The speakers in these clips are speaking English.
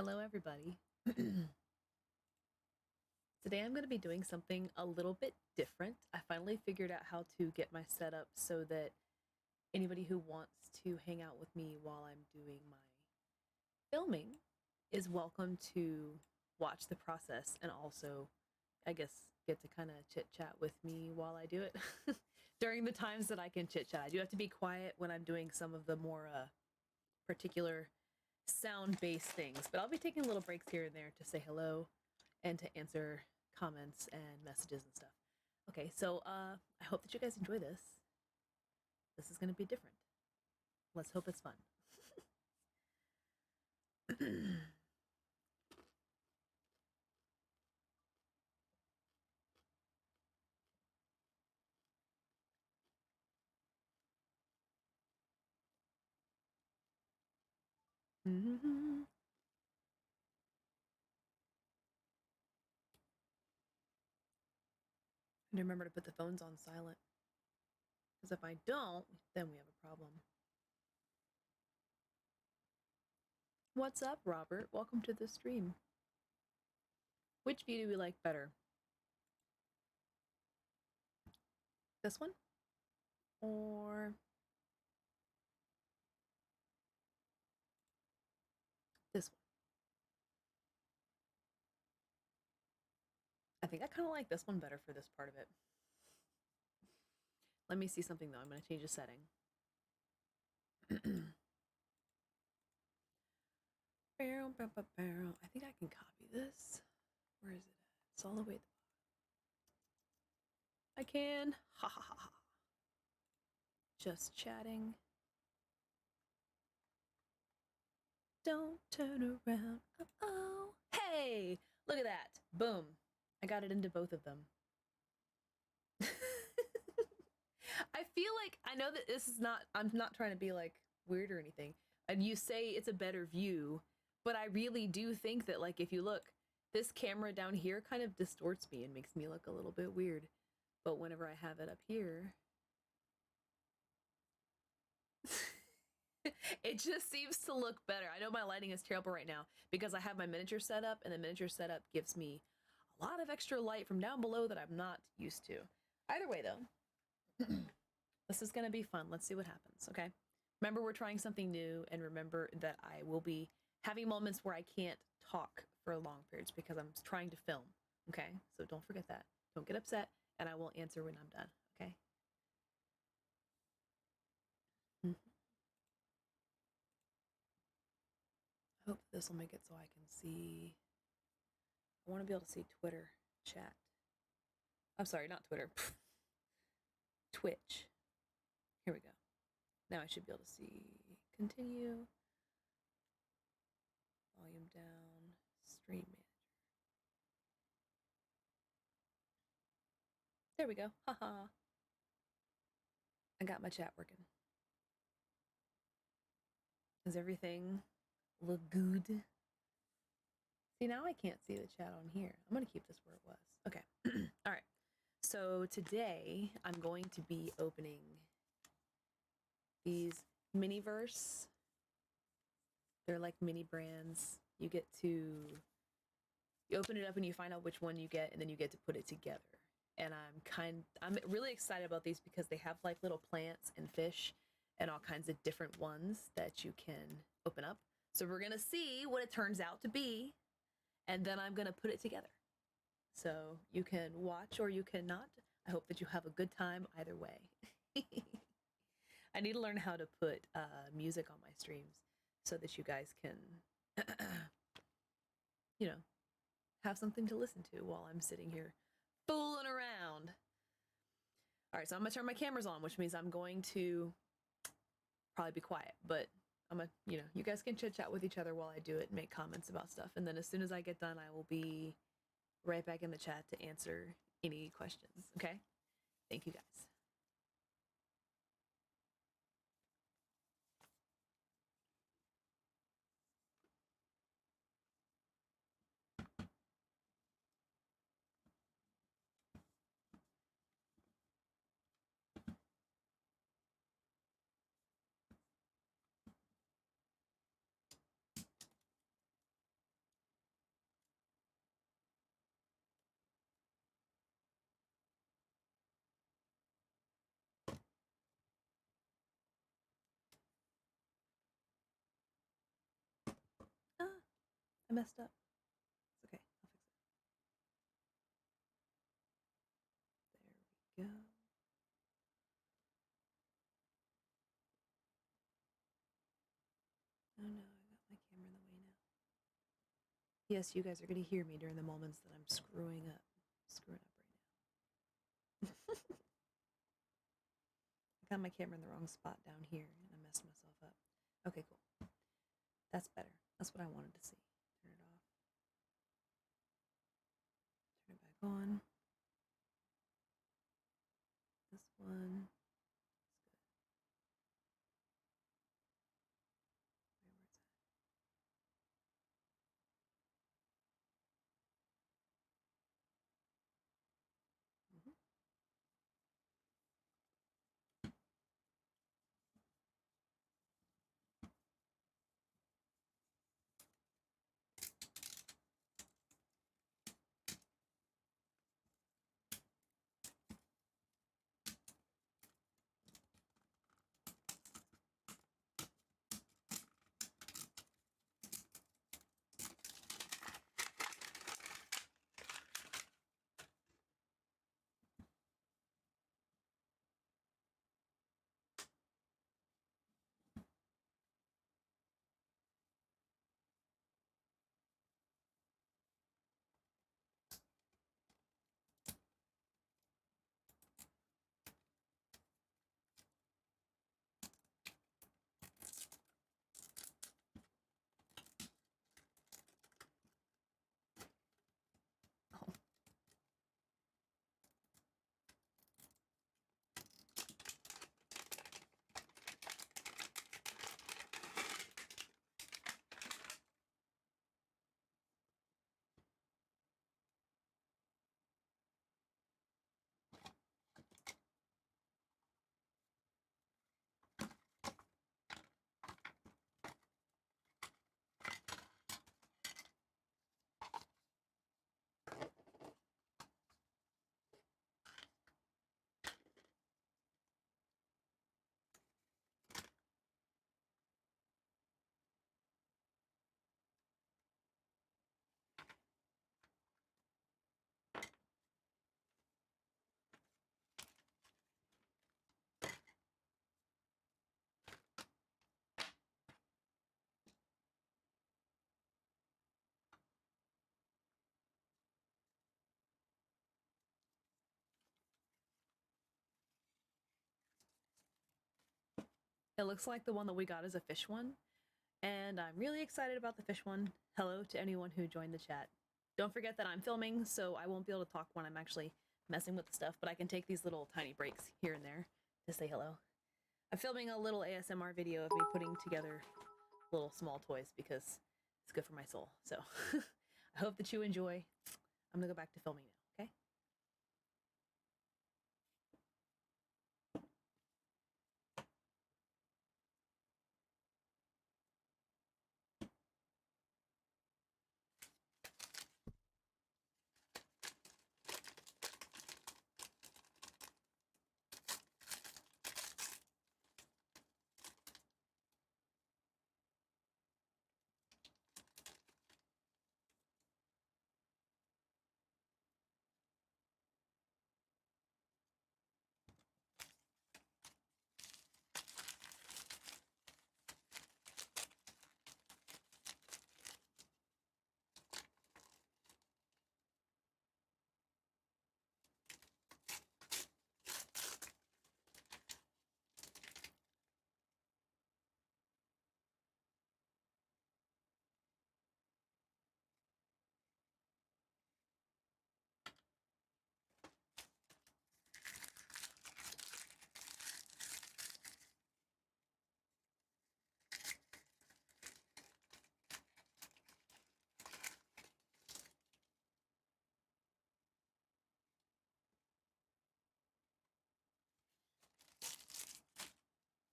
Hello, everybody. Today I'm going to be doing something a little bit different. I finally figured out how to get my setup so that anybody who wants to hang out with me while I'm doing my filming is welcome to watch the process and also, I guess, get to kind of chit chat with me while I do it during the times that I can chit chat. I do have to be quiet when I'm doing some of the more particular sound-based things, but I'll be taking little breaks here and there to say hello and to answer comments and messages and stuff. Okay, so I hope that you guys enjoy this. This is going to be different. Let's hope it's fun. And remember to put the phones on silent, because if I don't, then we have a problem. What's up, Robert? Welcome to the stream. Which view do we like better? This one? Or this one? I think I kind of like this one better for this part of it. Let me see something though. I'm going to change the setting. I think I can copy this. Where is it at? It's all the way at the bottom. I can. Ha ha ha ha. Just chatting. Don't turn around. Oh. Hey! Look at that. Boom. I got it into both of them. I feel like I know that this is not, I'm not trying to be like weird or anything. And you say it's a better view, but I really do think that, like, if you look, this camera down here kind of distorts me and makes me look a little bit weird. But whenever I have it up here, it just seems to look better. I know my lighting is terrible right now because I have my miniature setup, and the miniature setup gives me a lot of extra light from down below that I'm not used to. Either way, though, this is going to be fun. Let's see what happens, okay? Remember, we're trying something new, and remember that I will be having moments where I can't talk for long periods because I'm trying to film, okay? So don't forget that. Don't get upset, and I will answer when I'm done, okay? I hope this will make it so I can see. I want to be able to see Twitter chat. I'm sorry, not Twitter. Twitch. Here we go. Now I should be able to see continue. Volume down. Stream manager. There we go. Haha. I got my chat working. Does everything look good? See, now I can't see the chat on here. I'm going to keep this where it was. Okay. All right. So today I'm going to be opening these Miniverse. They're like mini brands. You open it up and you find out which one you get, and then you get to put it together. And I'm really excited about these because they have like little plants and fish and all kinds of different ones that you can open up. So we're gonna see what it turns out to be, and then I'm gonna put it together. So you can watch or you cannot. I hope that you have a good time either way. I need to learn how to put music on my streams so that you guys can, you know, have something to listen to while I'm sitting here fooling around. All right, so I'm gonna turn my cameras on, which means I'm going to probably be quiet, but I'm gonna, you guys can chit chat with each other while I do it and make comments about stuff. And then as soon as I get done, I will be right back in the chat to answer any questions, okay? Thank you guys. I messed up. It's okay. I'll fix it. There we go. Oh no, I got my camera in the way now. Yes, you guys are going to hear me during the moments that I'm screwing up. Screwing up right now. I got my camera in the wrong spot down here and I messed myself up. Okay, cool. That's better. That's what I wanted to see. Turn it off. Turn it back on. This one. Mhm. Oh. It looks like the one that we got is a fish one, and I'm really excited about the fish one. Hello to anyone who joined the chat. Don't forget that I'm filming, so I won't be able to talk when I'm actually messing with the stuff, but I can take these little tiny breaks here and there to say hello. I'm filming a little ASMR video of me putting together little small toys because it's good for my soul. So I hope that you enjoy. I'm gonna go back to filming now, okay?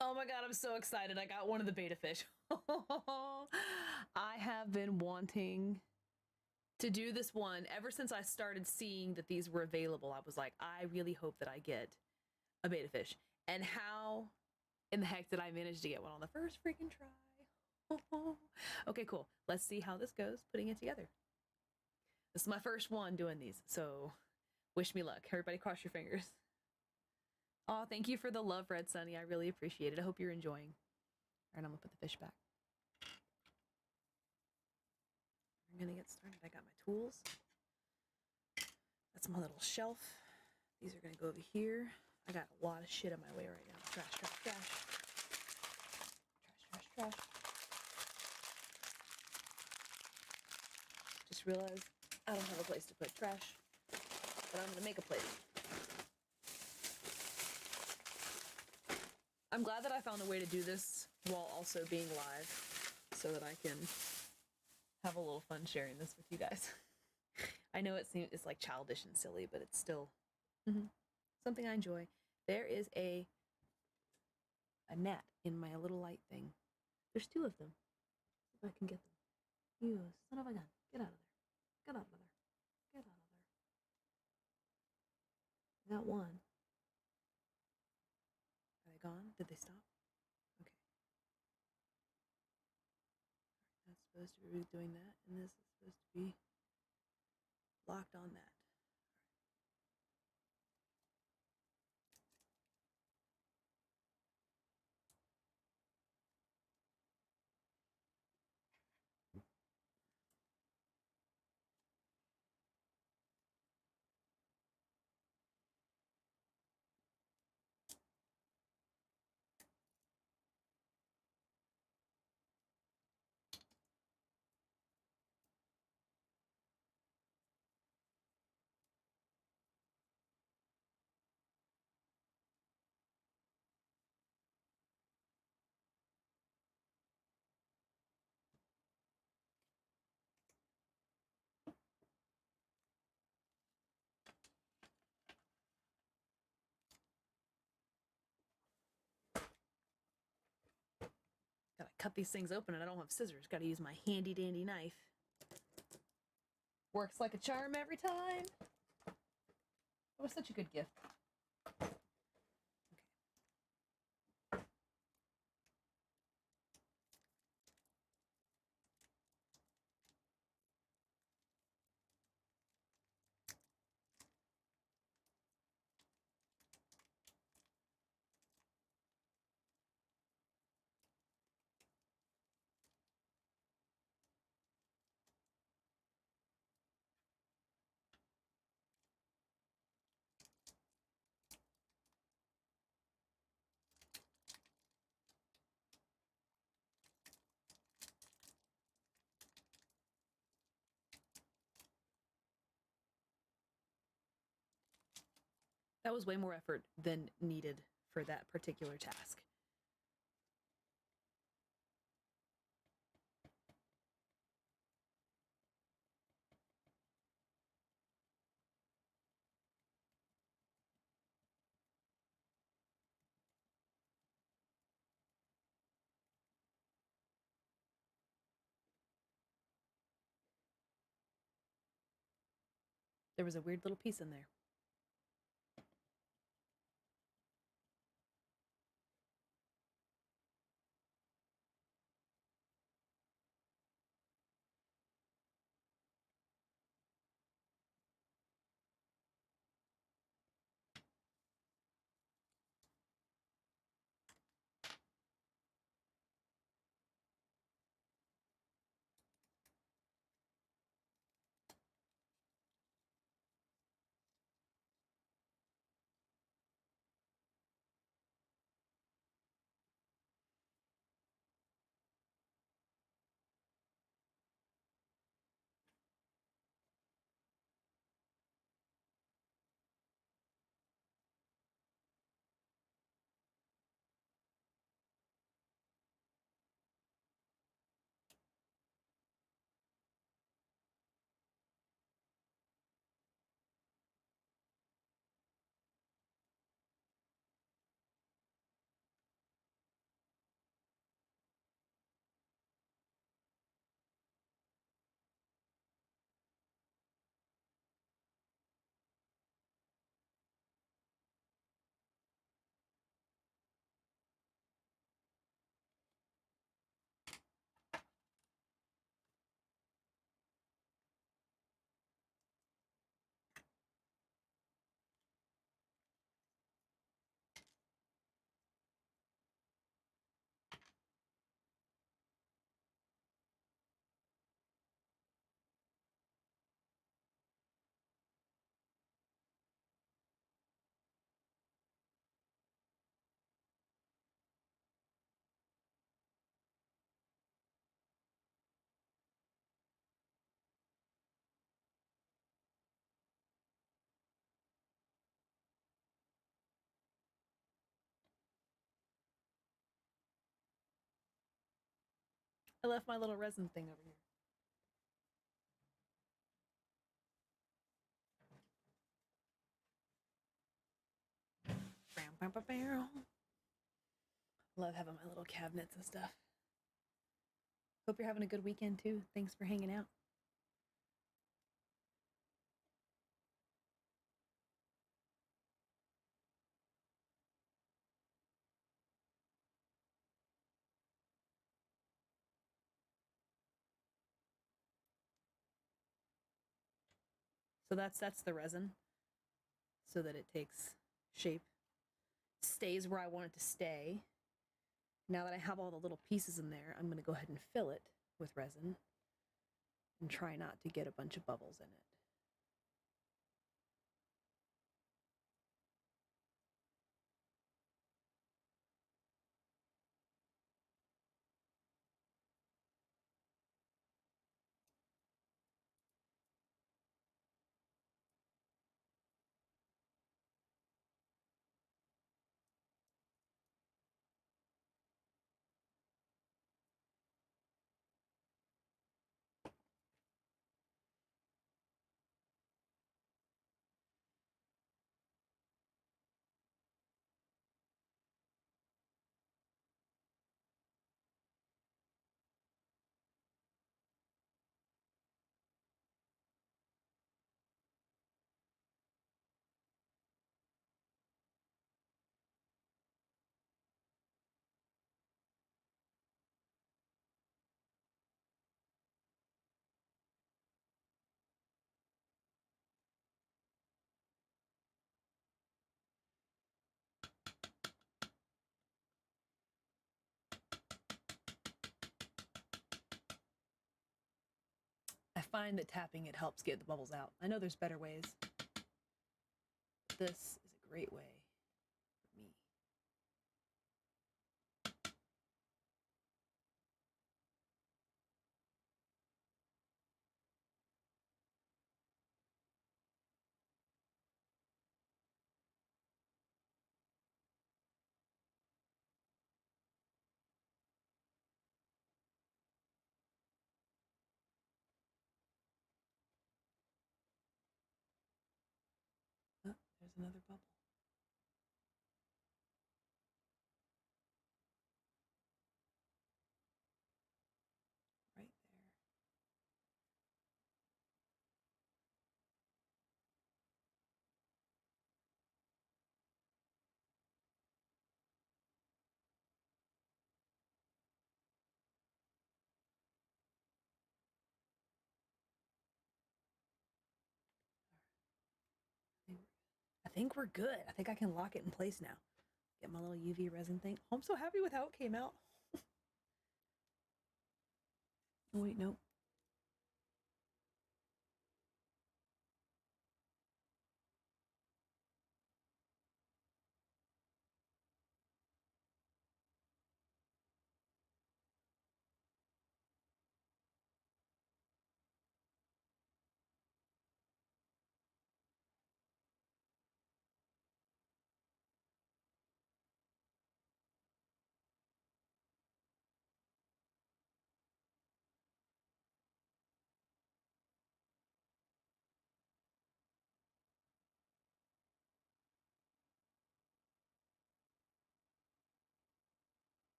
Oh my god, I'm so excited. I got one of the beta fish. I have been wanting to do this one ever since I started seeing that these were available. I was like, I really hope that I get a beta fish. And how in the heck did I manage to get one on the first freaking try? Okay, cool. Let's see how this goes putting it together. This is my first one doing these, so wish me luck. Everybody cross your fingers. Oh, thank you for the love, Red Sunny. I really appreciate it. I hope you're enjoying. All right, I'm gonna put the fish back. I'm gonna get started. I got my tools. That's my little shelf. These are gonna go over here. I got a lot of shit in my way right now. Trash, trash, trash. Trash, trash, trash. Just realized I don't have a place to put trash, but I'm gonna make a place. I'm glad that I found a way to do this while also being live so that I can have a little fun sharing this with you guys. I know it's like childish and silly, but it's still something I enjoy. There is a gnat in my little light thing. There's two of them. See if I can get them. You son of a gun. Get out of there. Get out of there. Get out of there. I got one. Are they gone? Did they stop? Okay. That's supposed to be doing that, and this is supposed to be locked on that. Gotta cut these things open, and I don't have scissors. Gotta use my handy dandy knife. Works like a charm every time. It was such a good gift. That was way more effort than needed for that particular task. There was a weird little piece in there. I left my little resin thing over here. Love having my little cabinets and stuff. Hope you're having a good weekend too. Thanks for hanging out. So that's the resin, so that it takes shape, stays where I want it to stay. Now that I have all the little pieces in there, I'm going to go ahead and fill it with resin and try not to get a bunch of bubbles in it. I find that tapping it helps get the bubbles out. I know there's better ways. This is a great way for me. Oh, there's another bubble. Right there. I think we're good. I think I can lock it in place now. Get my little UV resin thing. Oh, I'm so happy with how it came out. Oh, wait, no.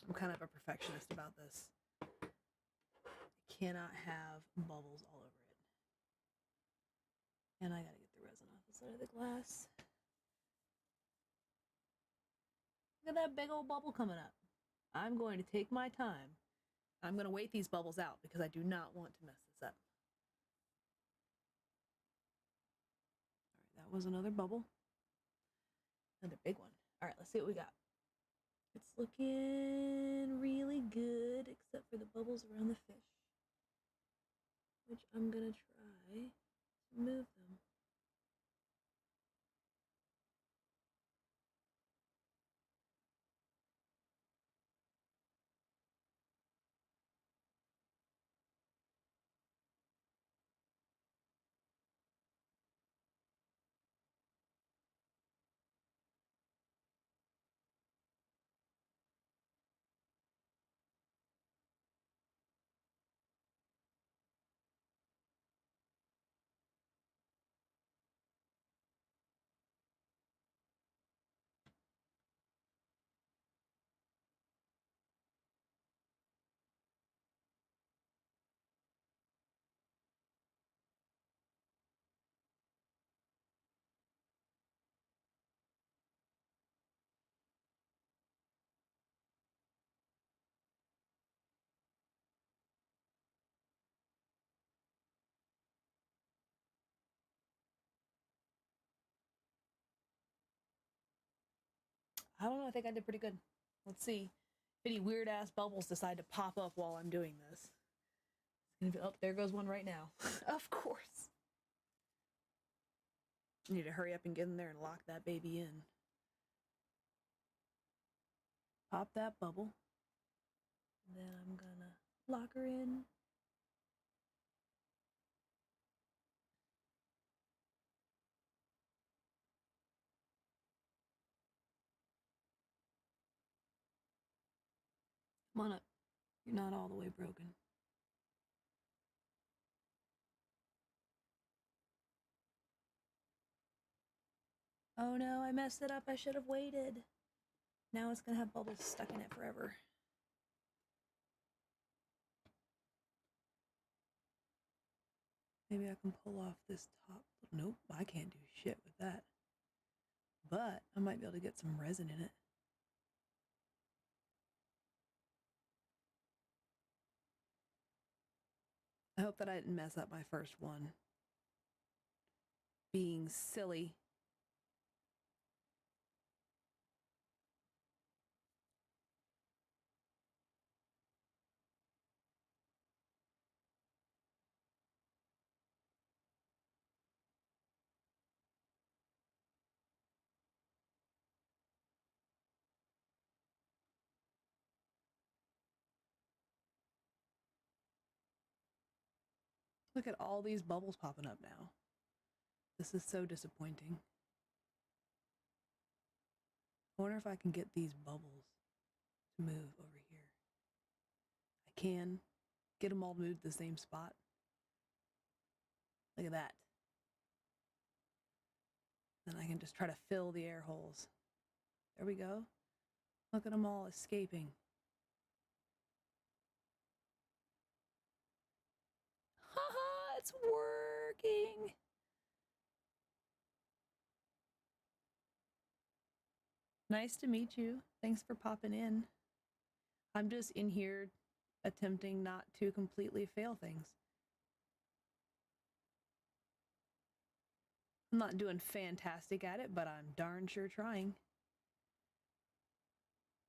I'm kind of a perfectionist about this. I cannot have bubbles all over it. And I gotta get the resin off the side of the glass. Look at that big old bubble coming up. I'm going to take my time. I'm going to wait these bubbles out because I do not want to mess this up. All right, that was another bubble. Another big one. All right, let's see what we got. It's looking really good, except for the bubbles around the fish, which I'm going to try to move them. I don't know. I think I did pretty good. Let's see if any weird ass bubbles decide to pop up while I'm doing this. Oh, there goes one right now. Of course. I need to hurry up and get in there and lock that baby in. Pop that bubble. Then I'm gonna lock her in. Come on up. You're not all the way broken. Oh no, I messed it up. I should have waited. Now it's gonna have bubbles stuck in it forever. Maybe I can pull off this top. Nope, I can't do shit with that. But I might be able to get some resin in it. I hope that I didn't mess up my first one. Being silly. Look at all these bubbles popping up now. This is so disappointing. I wonder if I can get these bubbles to move over here. I can get them all to move to the same spot. Look at that. Then I can just try to fill the air holes. There we go. Look at them all escaping. Haha, it's working. Nice to meet you. Thanks for popping in. I'm just in here attempting not to completely fail things. I'm not doing fantastic at it, but I'm darn sure trying.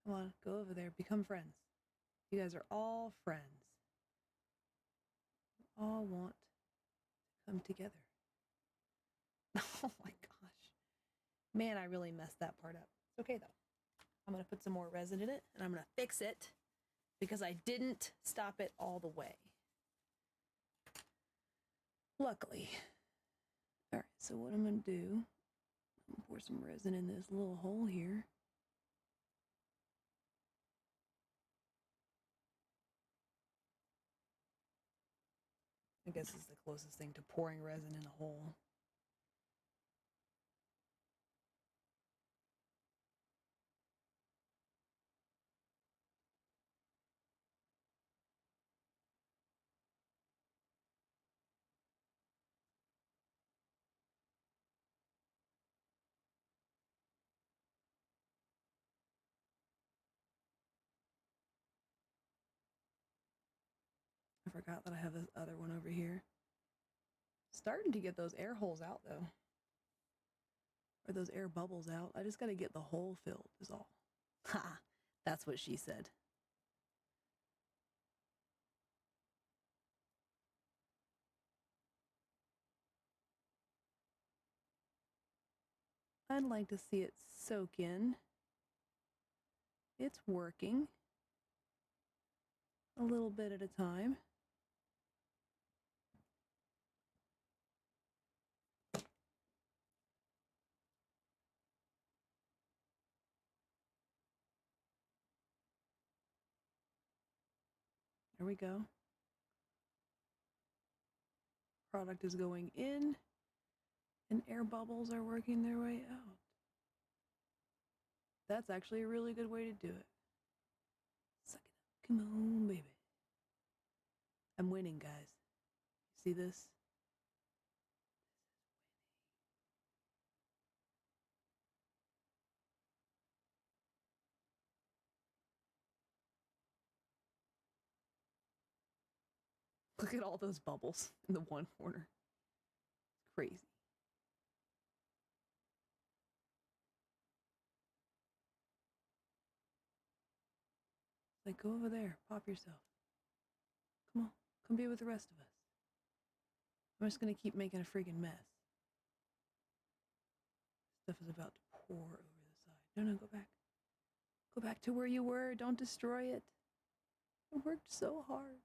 Come on, go over there. Become friends. You guys are all friends. You all want to come together. Oh my gosh. Man, I really messed that part up. It's okay, though. I'm going to put some more resin in it, and I'm going to fix it because I didn't stop it all the way. Luckily. All right, so what I'm going to do, I'm going to pour some resin in this little hole here. I guess it's the closest thing to pouring resin in a hole. I forgot that I have this other one over here. Starting to get those air holes out, though. Or those air bubbles out. I just got to get the hole filled is all. Ha! That's what she said. I'd like to see it soak in. It's working. A little bit at a time. There we go. Product is going in, and air bubbles are working their way out. That's actually a really good way to do it. Suck it up. Come on, baby. I'm winning, guys. See this? Look at all those bubbles in the one corner. It's crazy. like, go over there, pop yourself. Come on, come be with the rest of us. I'm just gonna keep making a freaking mess. Stuff is about to pour over the side. No, no, go back. Go back to where you were. Don't destroy it. I worked so hard.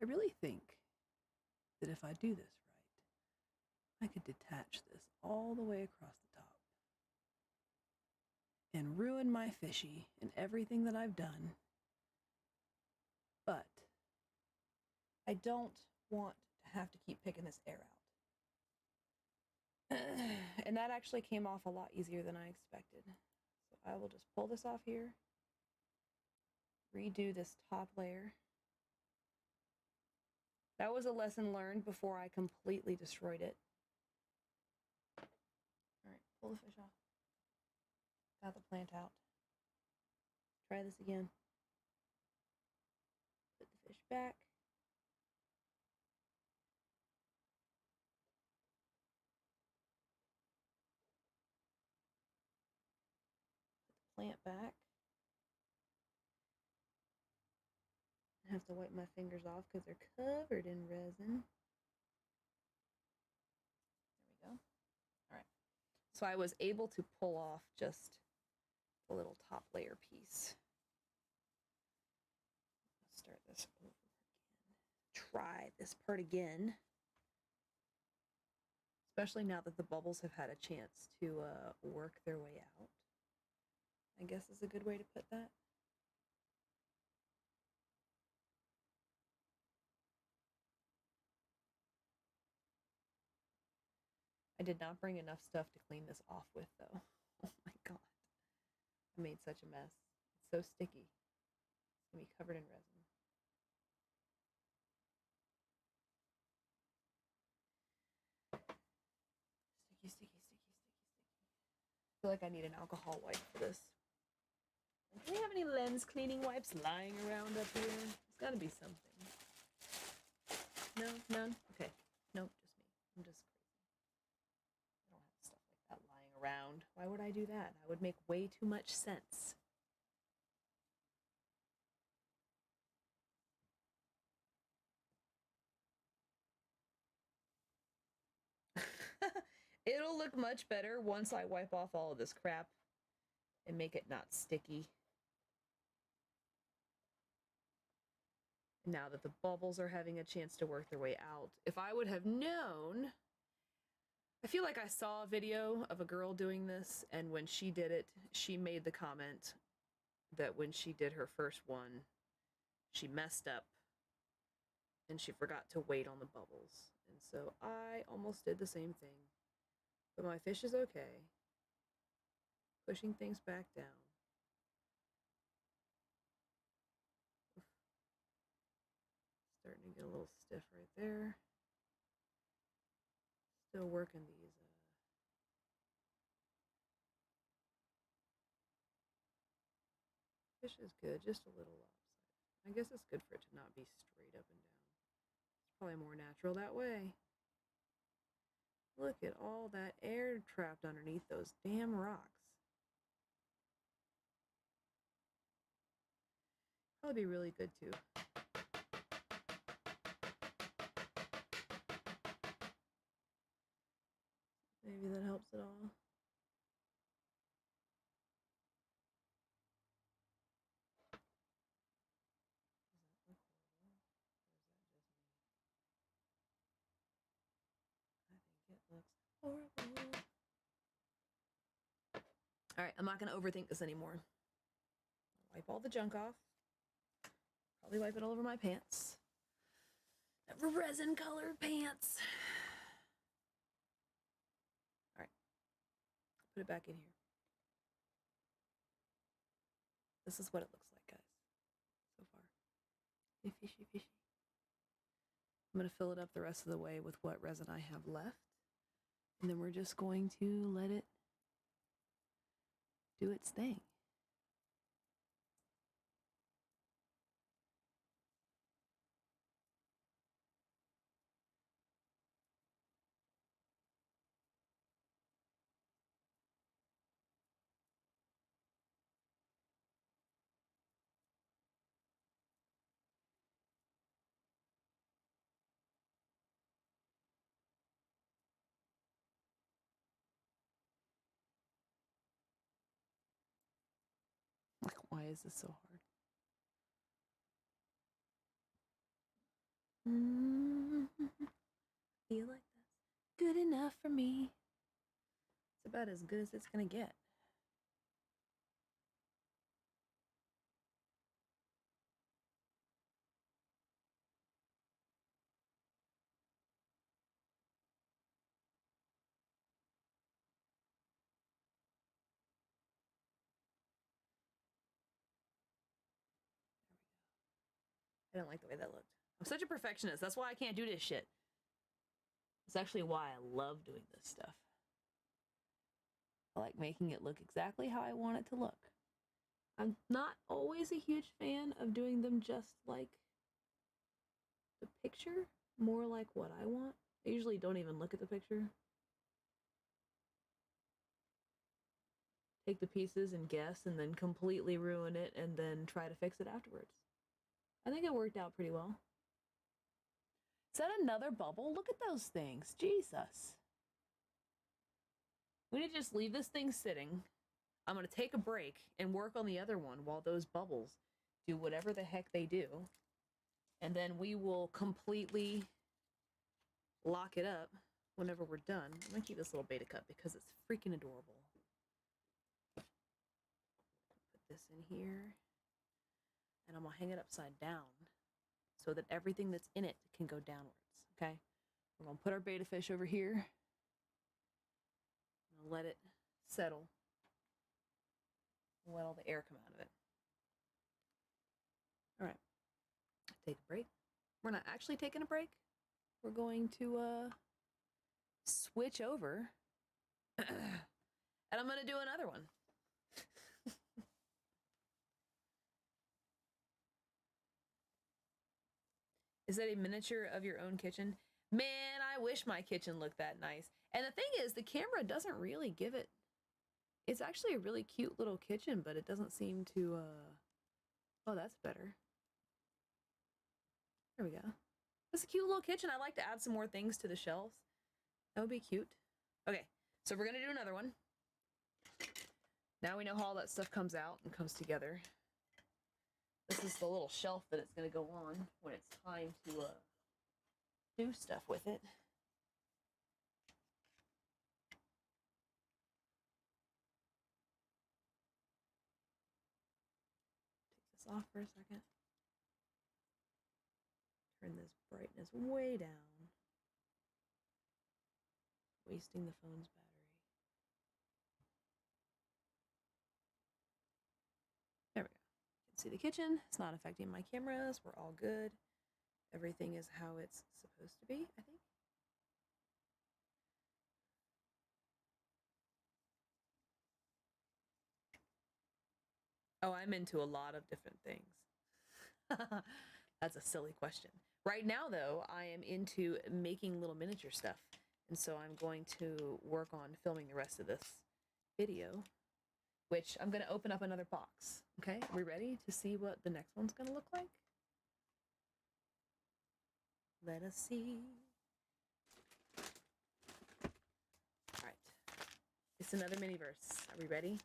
I really think that if I do this right, I could detach this all the way across the top and ruin my fishy and everything that I've done. But I don't want to have to keep picking this air out. And that actually came off a lot easier than I expected. So I will just pull this off here, redo this top layer. That was a lesson learned before I completely destroyed it. All right, pull the fish off. Got the plant out. Try this again. Put the fish back. Put the plant back. I have to wipe my fingers off because they're covered in resin. There we go. All right. So I was able to pull off just a little top layer piece. Let's start this over again. Try this part again. Especially now that the bubbles have had a chance to work their way out. I guess is a good way to put that. I did not bring enough stuff to clean this off with, though. Oh my god. I made such a mess. It's so sticky. It's going to be covered in resin. Sticky, sticky, sticky, sticky, sticky. I feel like I need an alcohol wipe for this. Do we have any lens cleaning wipes lying around up here? There's got to be something. No? None? Okay. Nope, just me. I'm just crazy. I don't have stuff like that lying around. Why would I do that? That would make way too much sense. It'll look much better once I wipe off all of this crap and make it not sticky. Now that the bubbles are having a chance to work their way out. If I would have known, I feel like I saw a video of a girl doing this, and when she did it, she made the comment that when she did her first one, she messed up and she forgot to wait on the bubbles. And so I almost did the same thing. But my fish is okay. Pushing things back down. Starting to get a little stiff right there. Still working these. Fish is good, just a little lopsided. I guess it's good for it to not be straight up and down. It's probably more natural that way. Look at all that air trapped underneath those damn rocks. Probably be really good too. Maybe that helps at all. Horrible. All right, I'm not going to overthink this anymore. I'll wipe all the junk off. Probably wipe it all over my pants. Resin colored pants. All right, put it back in here. This is what it looks like, guys, so far. Fishy, fishy. I'm going to fill it up the rest of the way with what resin I have left. And then we're just going to let it do its thing. Why is this so hard? Feel like that's good enough for me. It's about as good as it's gonna get. I don't like the way that looked. I'm such a perfectionist. That's why I can't do this shit. It's actually why I love doing this stuff. I like making it look exactly how I want it to look. I'm not always a huge fan of doing them just like the picture, more like what I want. I usually don't even look at the picture. Take the pieces and guess and then completely ruin it and then try to fix it afterwards. I think it worked out pretty well. Is that another bubble? Look at those things. Jesus. We need to just leave this thing sitting. I'm going to take a break and work on the other one while those bubbles do whatever the heck they do. And then we will completely lock it up whenever we're done. I'm going to keep this little beta cup because it's freaking adorable. Put this in here. And I'm going to hang it upside down so that everything that's in it can go downwards. Okay? We're going to put our beta fish over here. Let it settle. Let all the air come out of it. All right. Take a break. We're not actually taking a break. We're going to switch over. And I'm going to do another one. Is that a miniature of your own kitchen? Man, I wish my kitchen looked that nice. And the thing is, the camera doesn't really give it. It's actually a really cute little kitchen, but it doesn't seem to, oh, that's better. There we go. It's a cute little kitchen. I like to add some more things to the shelves. That would be cute. Okay, so we're gonna do another one. Now we know how all that stuff comes out and comes together. This is the little shelf that it's gonna go on when it's time to do stuff with it. Take this off for a second. Turn this brightness way down. Wasting the phone's battery. There we go. You can see the kitchen. It's not affecting my cameras. We're all good. Everything is how it's supposed to be, I think. Oh, I'm into a lot of different things. That's a silly question. Right now, though, I am into making little miniature stuff. And so I'm going to work on filming the rest of this video, which I'm going to open up another box. Okay, are we ready to see what the next one's going to look like? Let us see. All right, it's another Miniverse. Are we ready?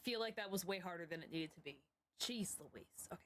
feel like that was way harder than it needed to be. Jeez Louise. Okay.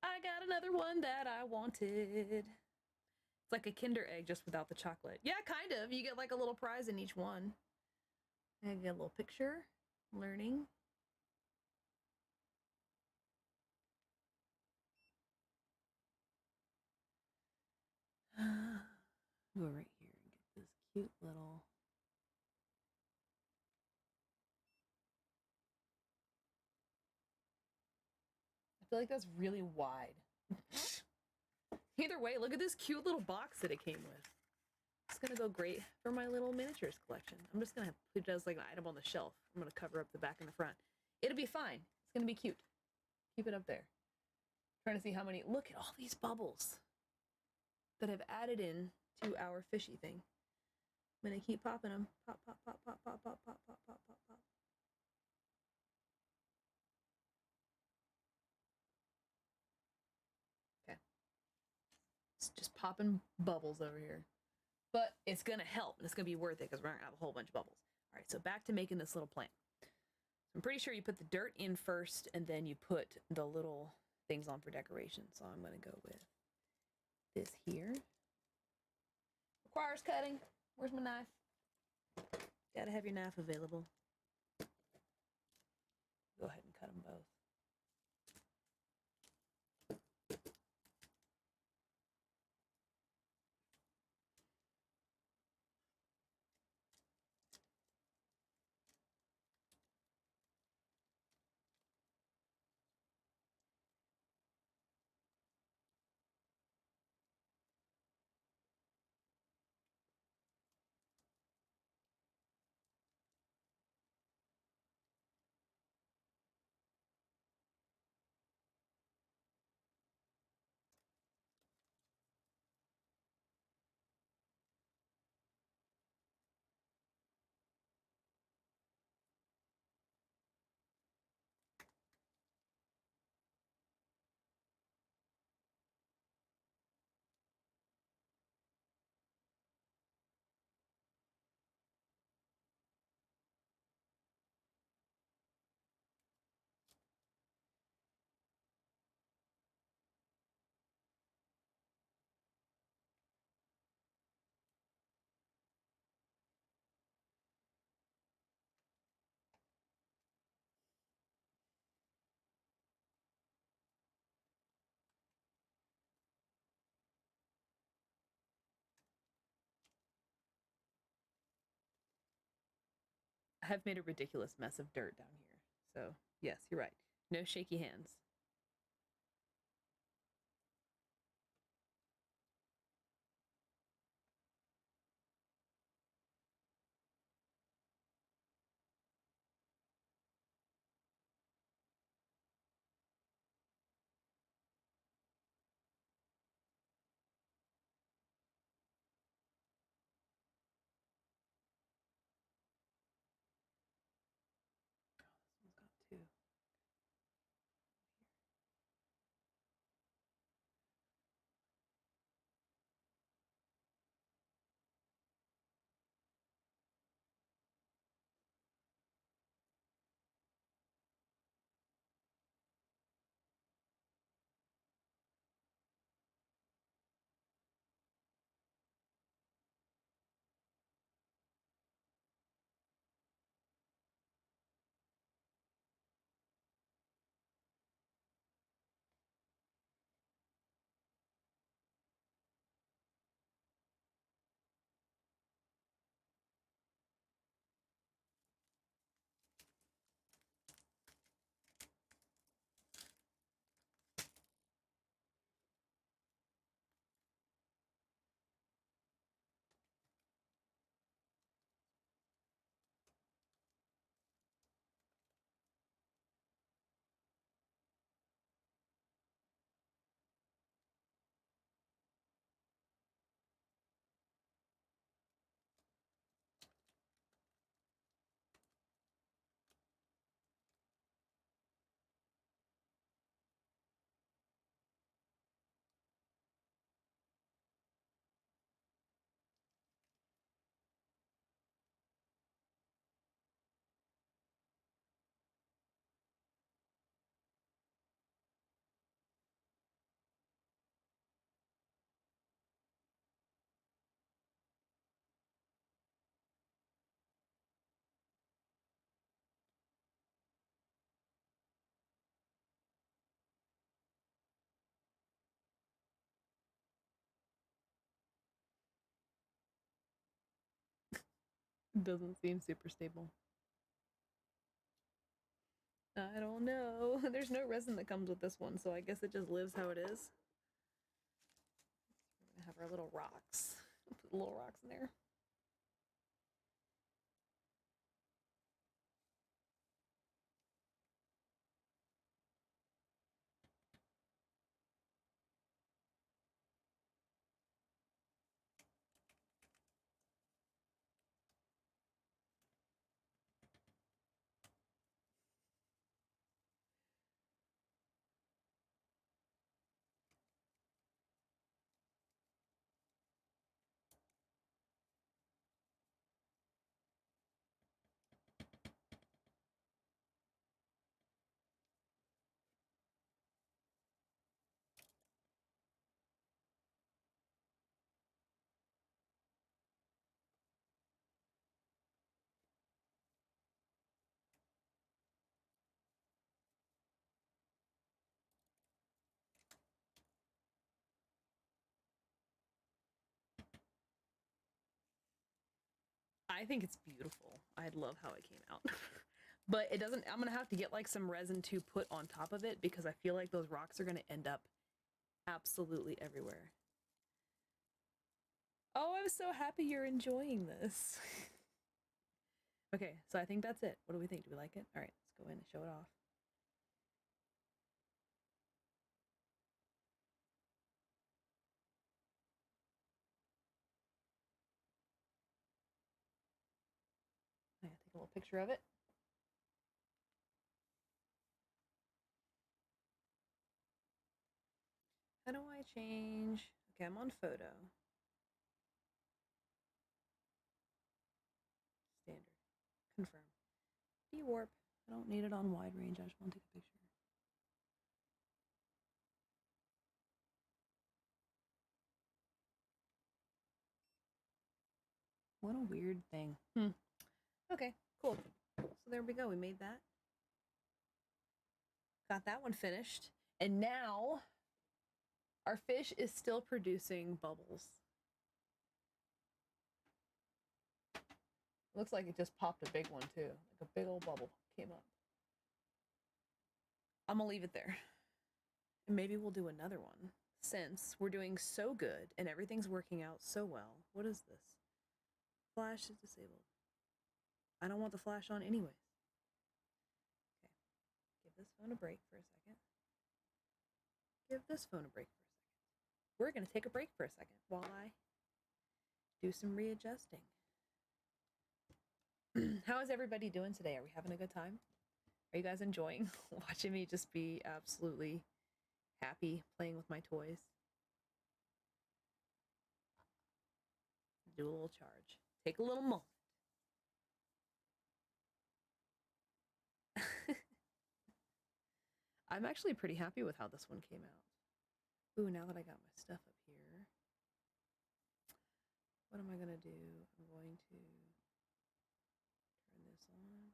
I got another one that I wanted. It's like a Kinder Egg just without the chocolate. Yeah, kind of. You get like a little prize in each one. I get a little picture. Learning. Go right here and get this cute little. I feel like that's really wide. Either way, look at this cute little box that it came with. It's gonna go great for my little miniatures collection. I'm just gonna put it as like an item on the shelf. I'm gonna cover up the back and the front. It'll be fine. It's gonna be cute. Keep it up there. Trying to see how many. Look at all these bubbles that have added in to our fishy thing. I'm gonna keep popping them. Pop, pop, pop, pop, pop, pop, pop, pop, pop, pop, pop. Okay. It's just popping bubbles over here. But it's gonna help and it's gonna be worth it because we're gonna have a whole bunch of bubbles. All right, so back to making this little plant. I'm pretty sure you put the dirt in first and then you put the little things on for decoration. So I'm gonna go with this here. Requires cutting. Where's my knife? Gotta have your knife available. Go ahead and cut them both. I have made a ridiculous mess of dirt down here. So, yes, you're right. No shaky hands. Doesn't seem super stable. I don't know. There's no resin that comes with this one, so I guess it just lives how it is. We're gonna have our little rocks. Put little rocks in there. I think it's beautiful. I love how it came out. But it doesn't, I'm gonna have to get like some resin to put on top of it because I feel like those rocks are gonna end up absolutely everywhere. Oh, I'm so happy you're enjoying this. Okay, so I think that's it. What do we think? Do we like it? All right, let's go in and show it off. Yeah, take a little picture of it. How do I change? Okay, I'm on photo. Standard. Confirm. De-warp. I don't need it on wide range. I just want to take a picture. What a weird thing. Okay, cool. So there we go. We made that. Got that one finished. And now our fish is still producing bubbles. Looks like it just popped a big one too. Like a big old bubble came up. I'm gonna leave it there. And maybe we'll do another one since we're doing so good and everything's working out so well. What is this? Flash is disabled. I don't want the flash on anyways. Okay. Give this phone a break for a second. Give this phone a break for a second. We're gonna take a break for a second while I do some readjusting. How is everybody doing today? Are we having a good time? Are you guys enjoying watching me just be absolutely happy playing with my toys? Do a little charge. Take a little moment. I'm actually pretty happy with how this one came out. Ooh, now that I got my stuff up here, what am I gonna do? I'm going to turn this on.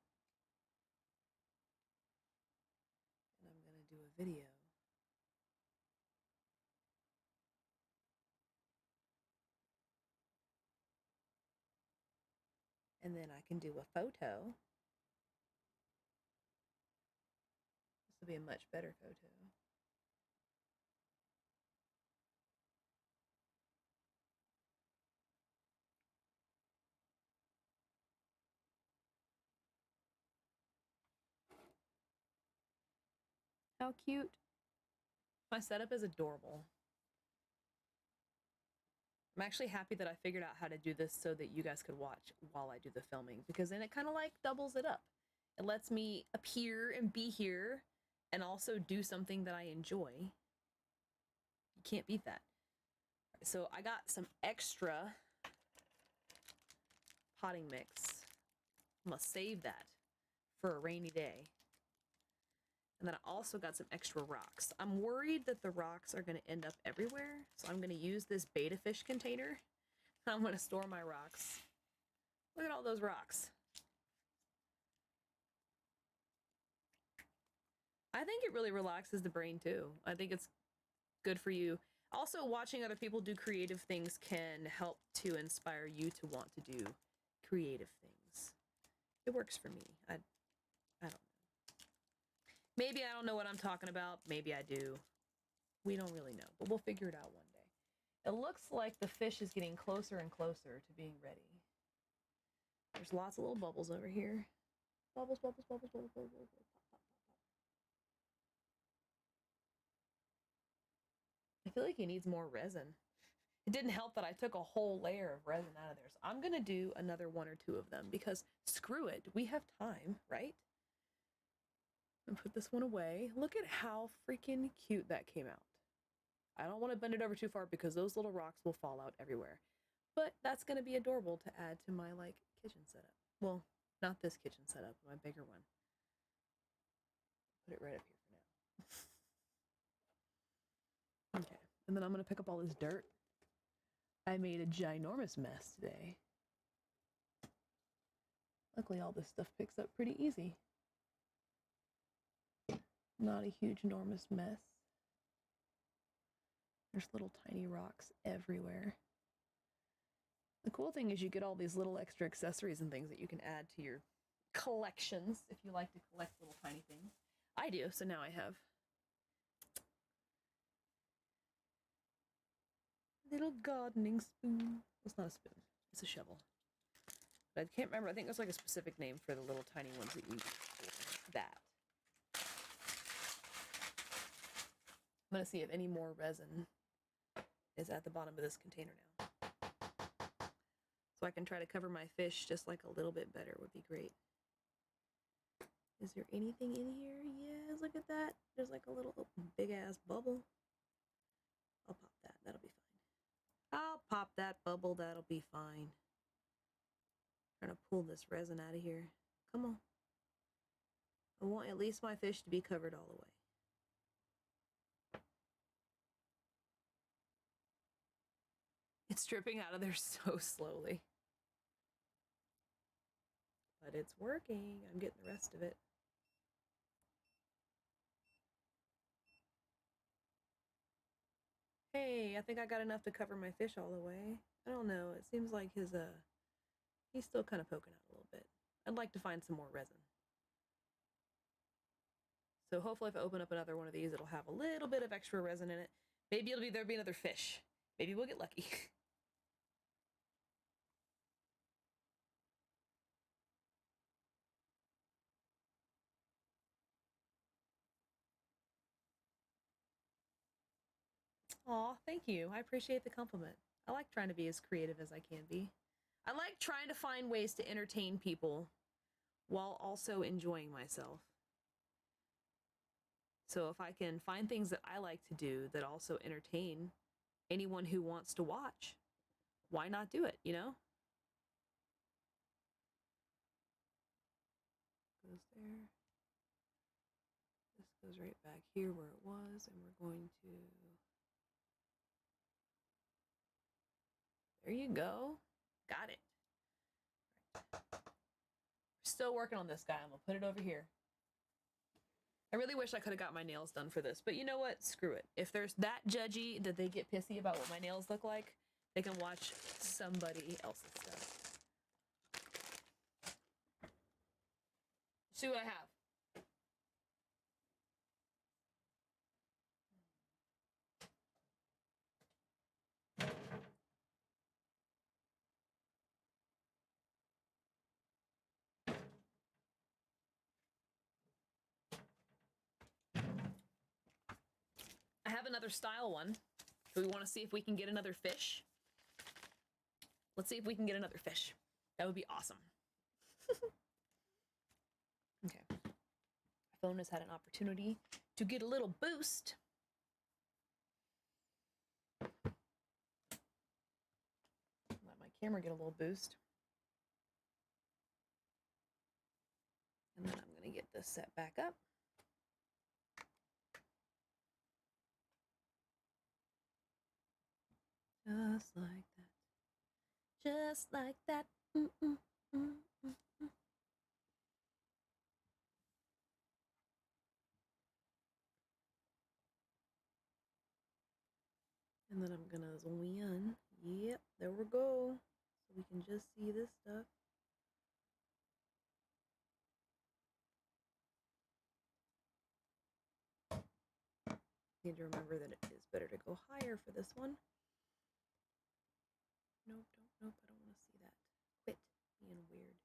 And I'm gonna do a video. And then I can do a photo. This will be a much better photo. How cute. My setup is adorable. I'm actually happy that I figured out how to do this so that you guys could watch while I do the filming, because then it kind of like doubles it up. It lets me appear and be here and also do something that I enjoy. You can't beat that. So I got some extra potting mix. I'm gonna save that for a rainy day. And then I also got some extra rocks. I'm worried that the rocks are going to end up everywhere, so I'm going to use this betta fish container. I'm going to store my rocks. Look at all those rocks. I think it really relaxes the brain too. I think it's good for you. Also, watching other people do creative things can help to inspire you to want to do creative things. It works for me. I don't know. Maybe I don't know what I'm talking about. Maybe I do. We don't really know, but we'll figure it out one day. It looks like the fish is getting closer and closer to being ready. There's lots of little bubbles over here. Bubbles, bubbles, bubbles, bubbles, bubbles, bubbles. Pop, pop, pop, pop. I feel like he needs more resin. It didn't help that I took a whole layer of resin out of there. So I'm gonna do another 1 or 2 of them because screw it, we have time, right? And put this one away. Look at how freaking cute that came out. I don't want to bend it over too far because those little rocks will fall out everywhere. But that's going to be adorable to add to my, like, kitchen setup. Well, not this kitchen setup, my bigger one. Put it right up here for now. Okay, and then I'm going to pick up all this dirt. I made a ginormous mess today. Luckily, all this stuff picks up pretty easy. Not a huge, enormous mess. There's little tiny rocks everywhere. The cool thing is you get all these little extra accessories and things that you can add to your collections if you like to collect little tiny things. I do, so now I have a little gardening spoon. It's not a spoon, it's a shovel. But I can't remember, I think there's like a specific name for the little tiny ones that you use for that. I'm gonna see if any more resin is at the bottom of this container now. So I can try to cover my fish just like a little bit better would be great. Is there anything in here? Yes, look at that. There's like a little big ass bubble. I'll pop that, that'll be fine. I'll pop that bubble, that'll be fine. Trying to pull this resin out of here. Come on. I want at least my fish to be covered all the way. It's dripping out of there so slowly. But it's working. I'm getting the rest of it. Hey, I think I got enough to cover my fish all the way. I don't know. It seems like he's still kind of poking out a little bit. I'd like to find some more resin. So hopefully if I open up another one of these, it'll have a little bit of extra resin in it. Maybe there'll be another fish. Maybe we'll get lucky. Aw, thank you. I appreciate the compliment. I like trying to be as creative as I can be. I like trying to find ways to entertain people while also enjoying myself. So if I can find things that I like to do that also entertain anyone who wants to watch, why not do it, you know? Goes there. This goes right back here where it was, and we're going to... There you go. Got it. Right. We're still working on this guy. I'm gonna put it over here. I really wish I could have got my nails done for this, but you know what? Screw it. If there's that judgy that they get pissy about what my nails look like, they can watch somebody else's stuff. See what I have. I have another style one. Do we want to see if we can get another fish? Let's see if we can get another fish. That would be awesome. Okay. My phone has had an opportunity to get a little boost. Let my camera get a little boost. And then I'm going to get this set back up. Just like that. Just like that. And then I'm gonna zoom in. Yep, there we go. So we can just see this stuff. need to remember that it is better to go higher for this one. Nope, nope, I don't want to see that. Quit being weird.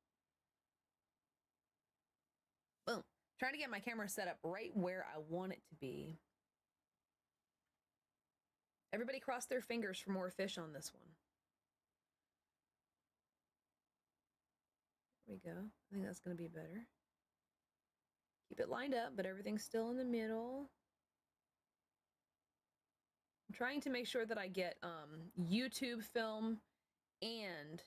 Boom. Trying to get my camera set up right where I want it to be. Everybody cross their fingers for more fish on this one. There we go. I think that's going to be better. Keep it lined up, but everything's still in the middle. I'm trying to make sure that I get YouTube film and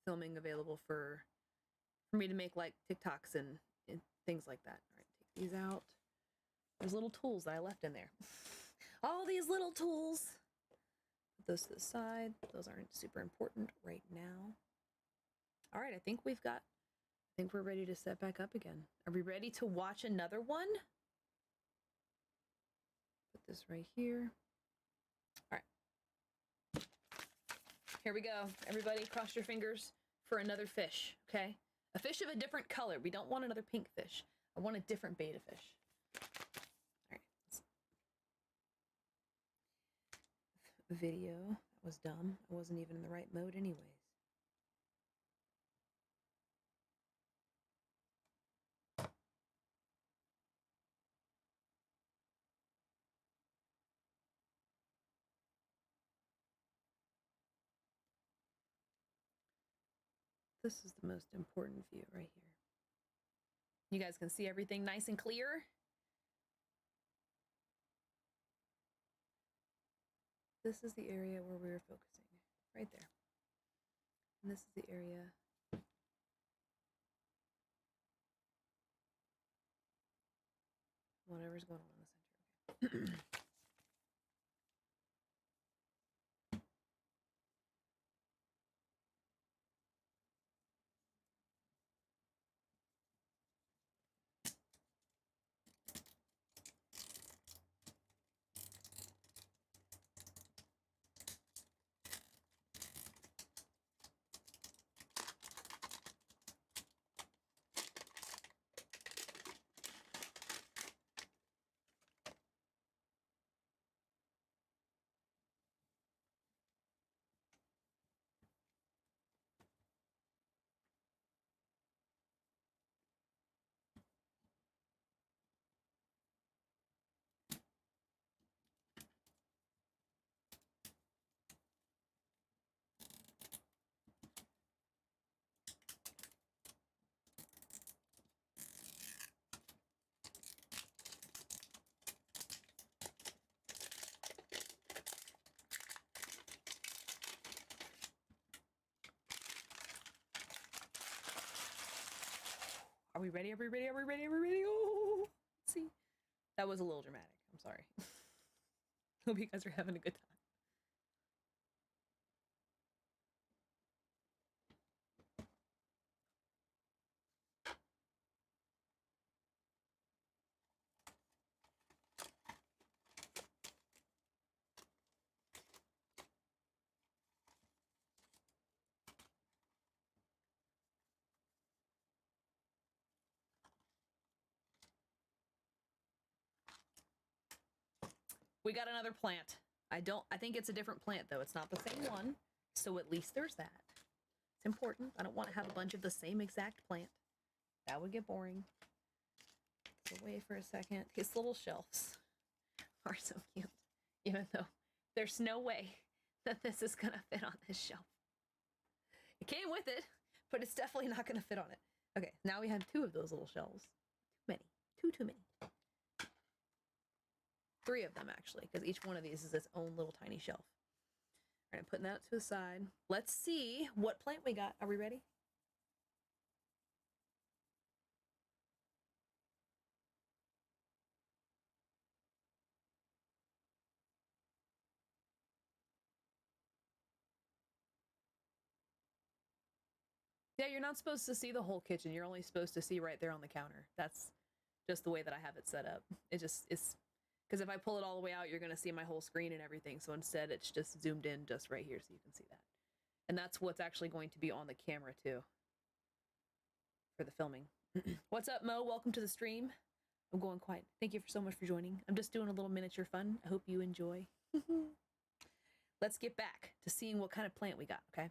filming available for me to make like TikToks and things like that. All right, take these out. There's little tools that I left in there. All these little tools. Put those to the side. Those aren't super important right now. All right, I think we're ready to set back up again. Are we ready to watch another one? Put this right here. All right. Here we go. Everybody cross your fingers for another fish, okay? A fish of a different color. We don't want another pink fish. I want a different betta fish. All right. Video. That was dumb. I wasn't even in the right mode anyways. This is the most important view right here. You guys can see everything nice and clear. This is the area where we were focusing, right there. And this is the area whatever's going on in the center. Okay. Are we ready? Are we ready? Are we ready? Are we ready? Oh, let's see. That was a little dramatic. I'm sorry. Hope you guys are having a good time. We got another plant. I think it's a different plant though. It's not the same one. So at least there's that. It's important. I don't want to have a bunch of the same exact plant. That would get boring. So wait for a second. These little shelves are so cute. Even though there's no way that this is gonna fit on this shelf. It came with it, but it's definitely not gonna fit on it. Okay, now we have two of those little shelves. Too many. Too many. Three of them actually, because each one of these is its own little tiny shelf. All right, putting that to the side. Let's see what plant we got. Are we ready? Yeah, you're not supposed to see the whole kitchen. You're only supposed to see right there on the counter. That's just the way that I have it set up. It's because if I pull it all the way out, you're going to see my whole screen and everything. So instead, it's just zoomed in just right here so you can see that. And that's what's actually going to be on the camera too for the filming. What's up, Mo? Welcome to the stream. I'm going quiet. Thank you so much for joining. I'm just doing a little miniature fun. I hope you enjoy. Let's get back to seeing what kind of plant we got, okay?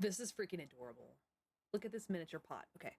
This is freaking adorable. Look at this miniature pot. Okay.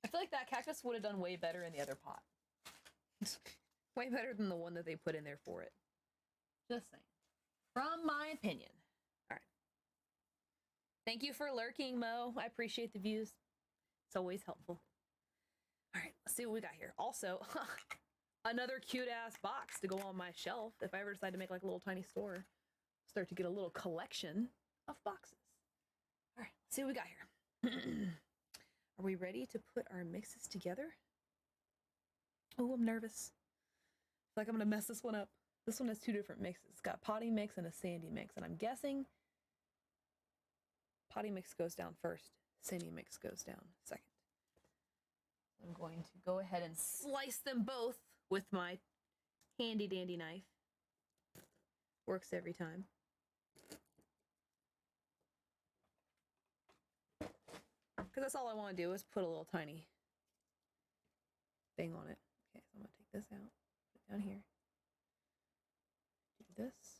I feel like that cactus would have done way better in the other pot. Way better than the one that they put in there for it. Just saying. From my opinion. All right. Thank you for lurking, Mo. I appreciate the views. It's always helpful. All right, let's see what we got here. Also, another cute ass box to go on my shelf. If I ever decide to make like a little tiny store, start to get a little collection of boxes. All right, let's see what we got here. Are we ready to put our mixes together? Oh, I'm nervous. I feel like I'm gonna mess this one up. This one has two different mixes. It's got potty mix and a sandy mix, and I'm guessing potty mix goes down first, sandy mix goes down second. I'm going to go ahead and slice them both with my handy dandy knife. Works every time. Because that's all I want to do is put a little tiny thing on it. Okay, so I'm going to take this out, put it down here. Do this.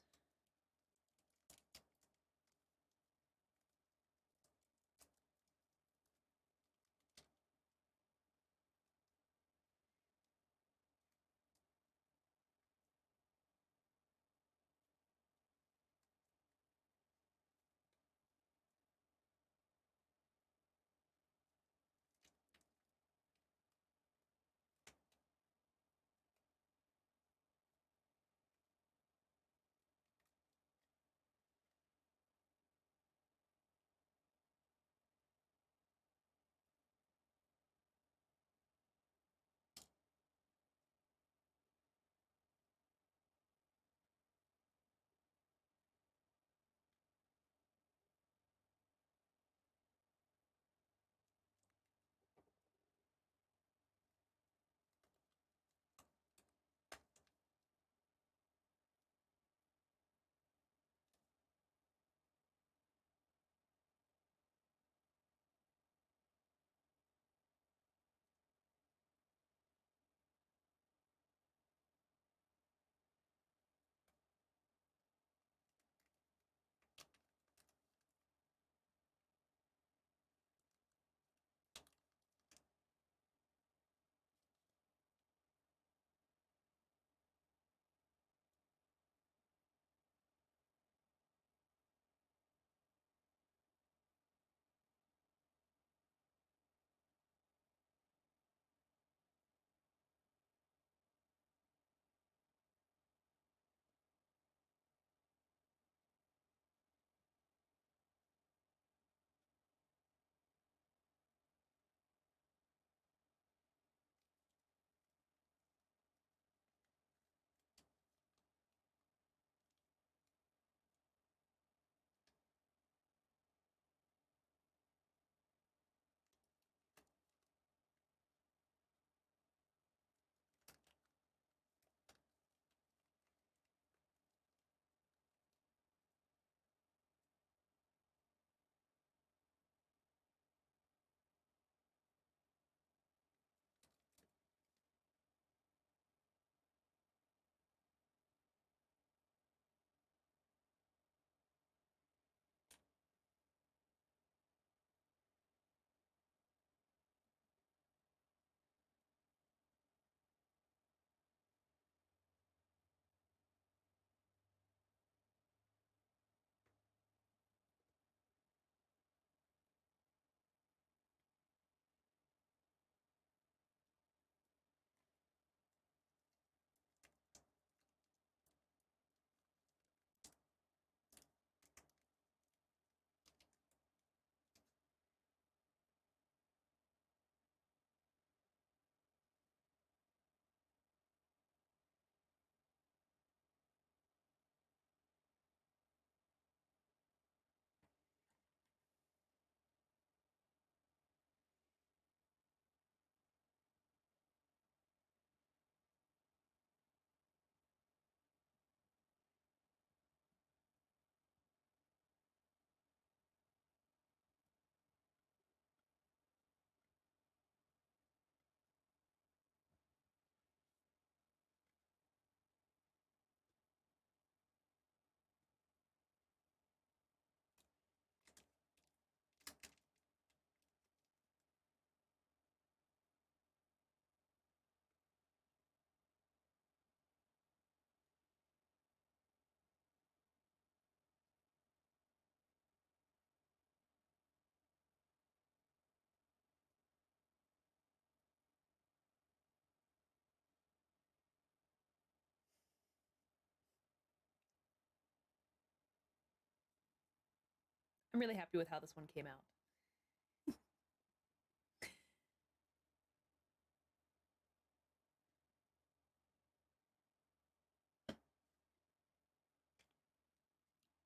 I'm really happy with how this one came out.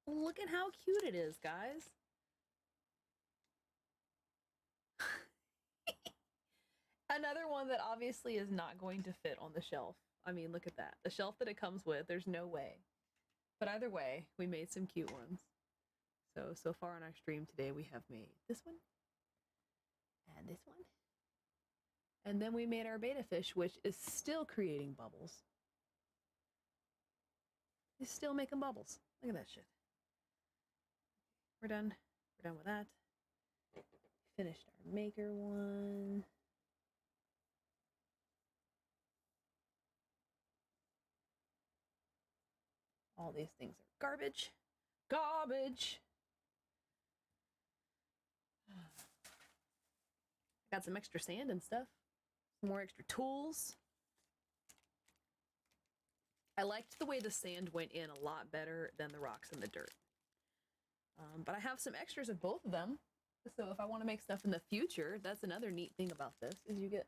Look at how cute it is, guys. Another one that obviously is not going to fit on the shelf. I mean, look at that. The shelf that it comes with, there's no way. But either way, we made some cute ones. So far on our stream today, we have made this one. And this one. And then we made our beta fish, which is still creating bubbles. It's still making bubbles. Look at that shit. We're done. We're done with that. Finished our maker one. All these things are garbage. Garbage! Got some extra sand and stuff. Some more extra tools. I liked the way the sand went in a lot better than the rocks and the dirt. But I have some extras of both of them. So if I want to make stuff in the future, that's another neat thing about this, is you get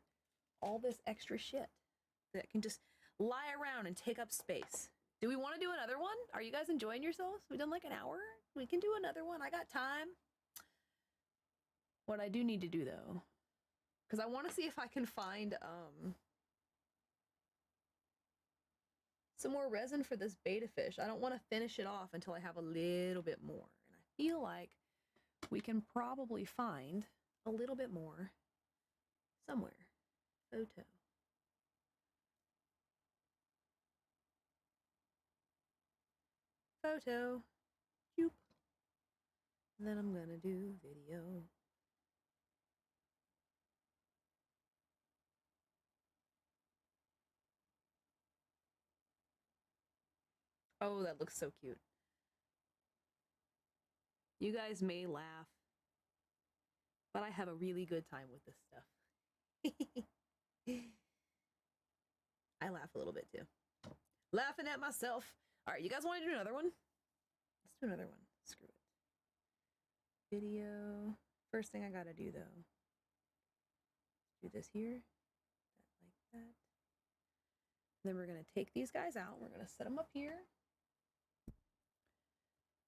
all this extra shit that can just lie around and take up space. Do we want to do another one? Are you guys enjoying yourselves? We've done like an hour. We can do another one. I got time. What I do need to do though, because I want to see if I can find some more resin for this beta fish. I don't want to finish it off until I have a little bit more. And I feel like we can probably find a little bit more somewhere. Photo. Photo. Joop. And then I'm gonna do video. Oh, that looks so cute. You guys may laugh, but I have a really good time with this stuff. I laugh a little bit too. Laughing at myself. All right, you guys want to do another one? Let's do another one. Screw it. Video. First thing I gotta do though. Do this here. That like that. Then we're gonna take these guys out. We're gonna set them up here.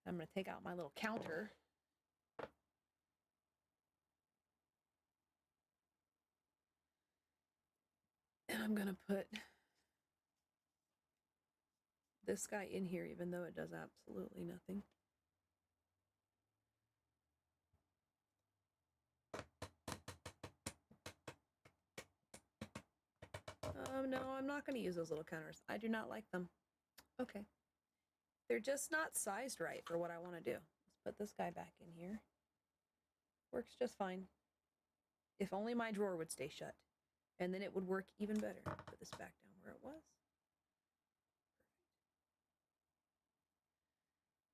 I'm gonna take out my little counter. And I'm gonna put this guy in here, even though it does absolutely nothing. No, I'm not going to use those little counters. I do not like them. Okay. They're just not sized right for what I want to do. Let's put this guy back in here. Works just fine. If only my drawer would stay shut. And then it would work even better. Put this back down where it was.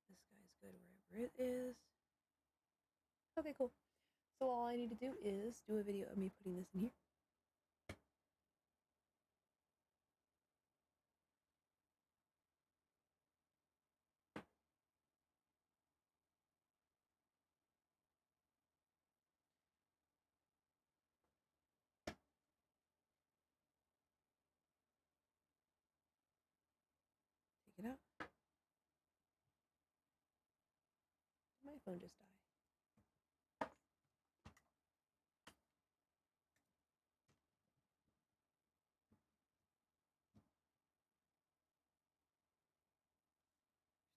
Perfect. This guy's good wherever it is. Okay, cool. So all I need to do is do a video of me putting this in here. Take it out. My phone just died.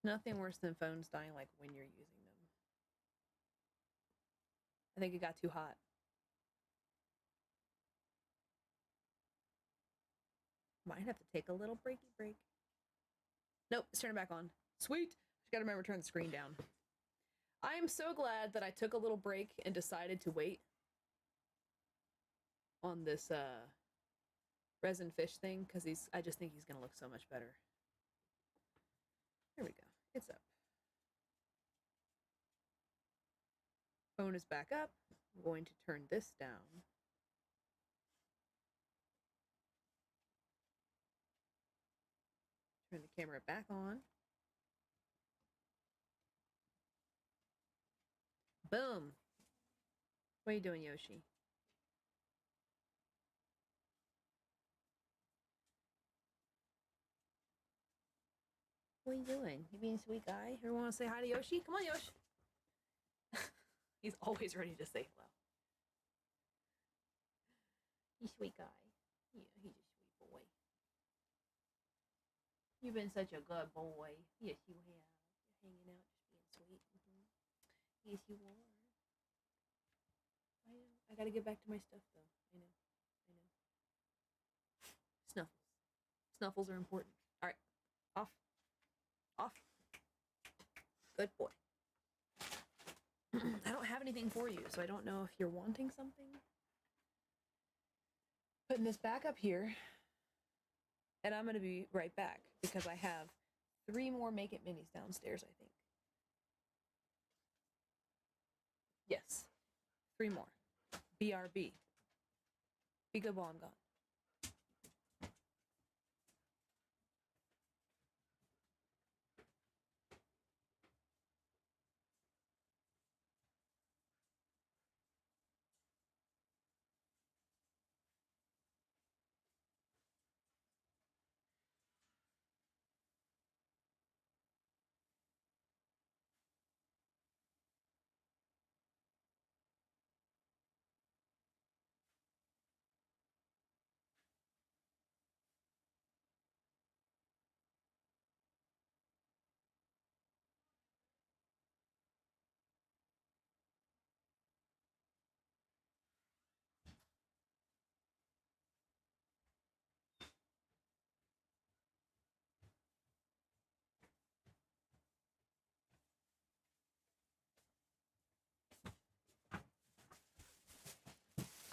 Nothing worse than phones dying like when you're using them. I think it got too hot. Might have to take a little breaky break. Nope, let's turn it back on. Sweet. Just gotta remember to turn the screen down. I am so glad that I took a little break and decided to wait on this resin fish thing, because I just think he's gonna look so much better. There we go. It's up. Phone is back up. I'm going to turn this down. Turn the camera back on. Boom. What are you doing, Yoshi? What are you doing? You being a sweet guy? Everyone want to say hi to Yoshi? Come on, Yoshi. He's always ready to say hello. You sweet guy. Yeah, he's a sweet boy. You've been such a good boy. Yes, you have. You're hanging out, just being sweet. Yes, you are. I know. I gotta get back to my stuff, though. I know. I know. Snuffles. Snuffles are important. All right. Off. Off. Good boy. I don't have anything for you, so I don't know if you're wanting something. Putting this back up here, and I'm going to be right back because I have 3 more Make It Minis downstairs, I think. Yes, 3 more. BRB. Be good while I'm gone.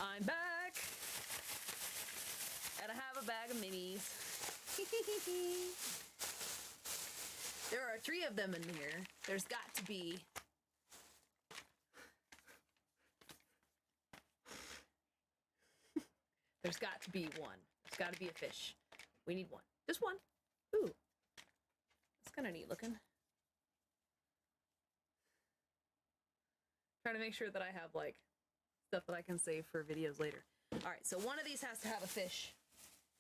I'm back! And I have a bag of minis. There are 3 of them in here. There's got to be... There's got to be one. There's got to be a fish. We need one. Just one. Ooh. That's kind of neat looking. Trying to make sure that I have, like, stuff that I can save for videos later. All right, so one of these has to have a fish.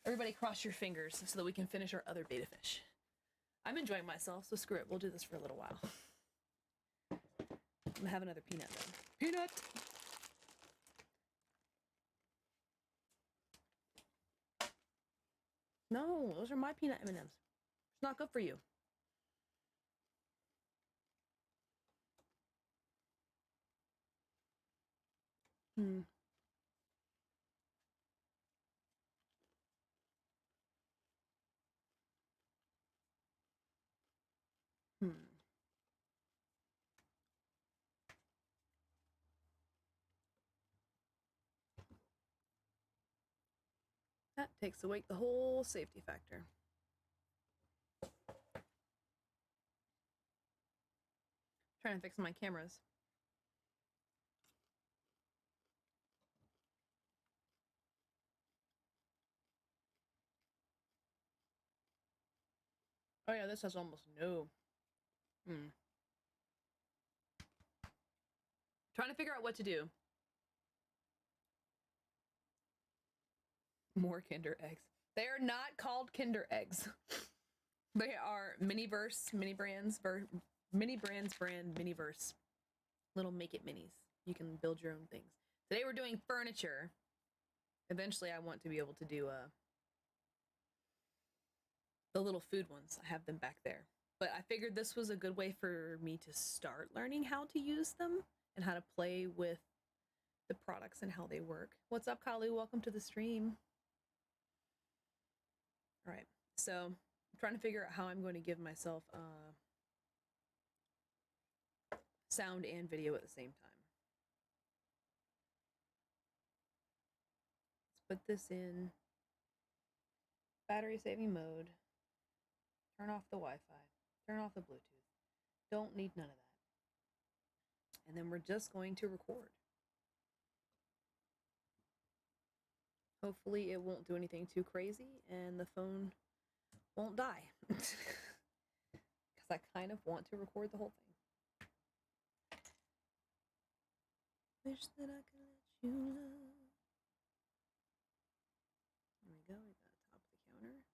Everybody cross your fingers so that we can finish our other beta fish. I'm enjoying myself, so screw it. We'll do this for a little while. I'm gonna have another peanut then. Peanut! No, those are my peanut M&Ms. It's not good for you. Hmm. Hmm. That takes away the whole safety factor. Trying to fix my cameras. Oh yeah, this has almost no. Trying to figure out what to do. More Kinder Eggs. They are not called Kinder Eggs. They are Miniverse, Miniverse. Little Make It Minis. You can build your own things. Today we're doing furniture. Eventually I want to be able to do the little food ones. I have them back there. But I figured this was a good way for me to start learning how to use them and how to play with the products and how they work. What's up, Kalu? Welcome to the stream. All right, so I'm trying to figure out how I'm going to give myself sound and video at the same time. Let's put this in battery saving mode. Turn off the Wi-Fi. Turn off the Bluetooth. Don't need none of that. And then we're just going to record. Hopefully it won't do anything too crazy and the phone won't die. Because I kind of want to record the whole thing. wish that I could let you love. There we go. We got top of the counter.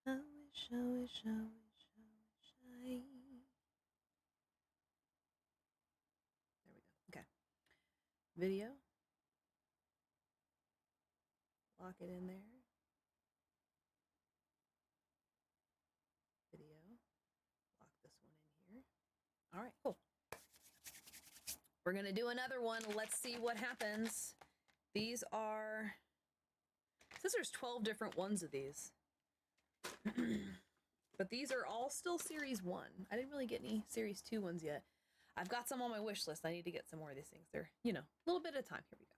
I wish, I wish, I wish, I wish I. There we go. Okay. Video. Lock it in there. Video. Lock this one in here. All right, cool. We're going to do another one. Let's see what happens. These are, since there's 12 different ones of these, but these are all still series 1. I didn't really get any series 2 ones yet. I've got some on my wish list. I need to get some more of these things. They're, you know, a little bit of time. Here we go.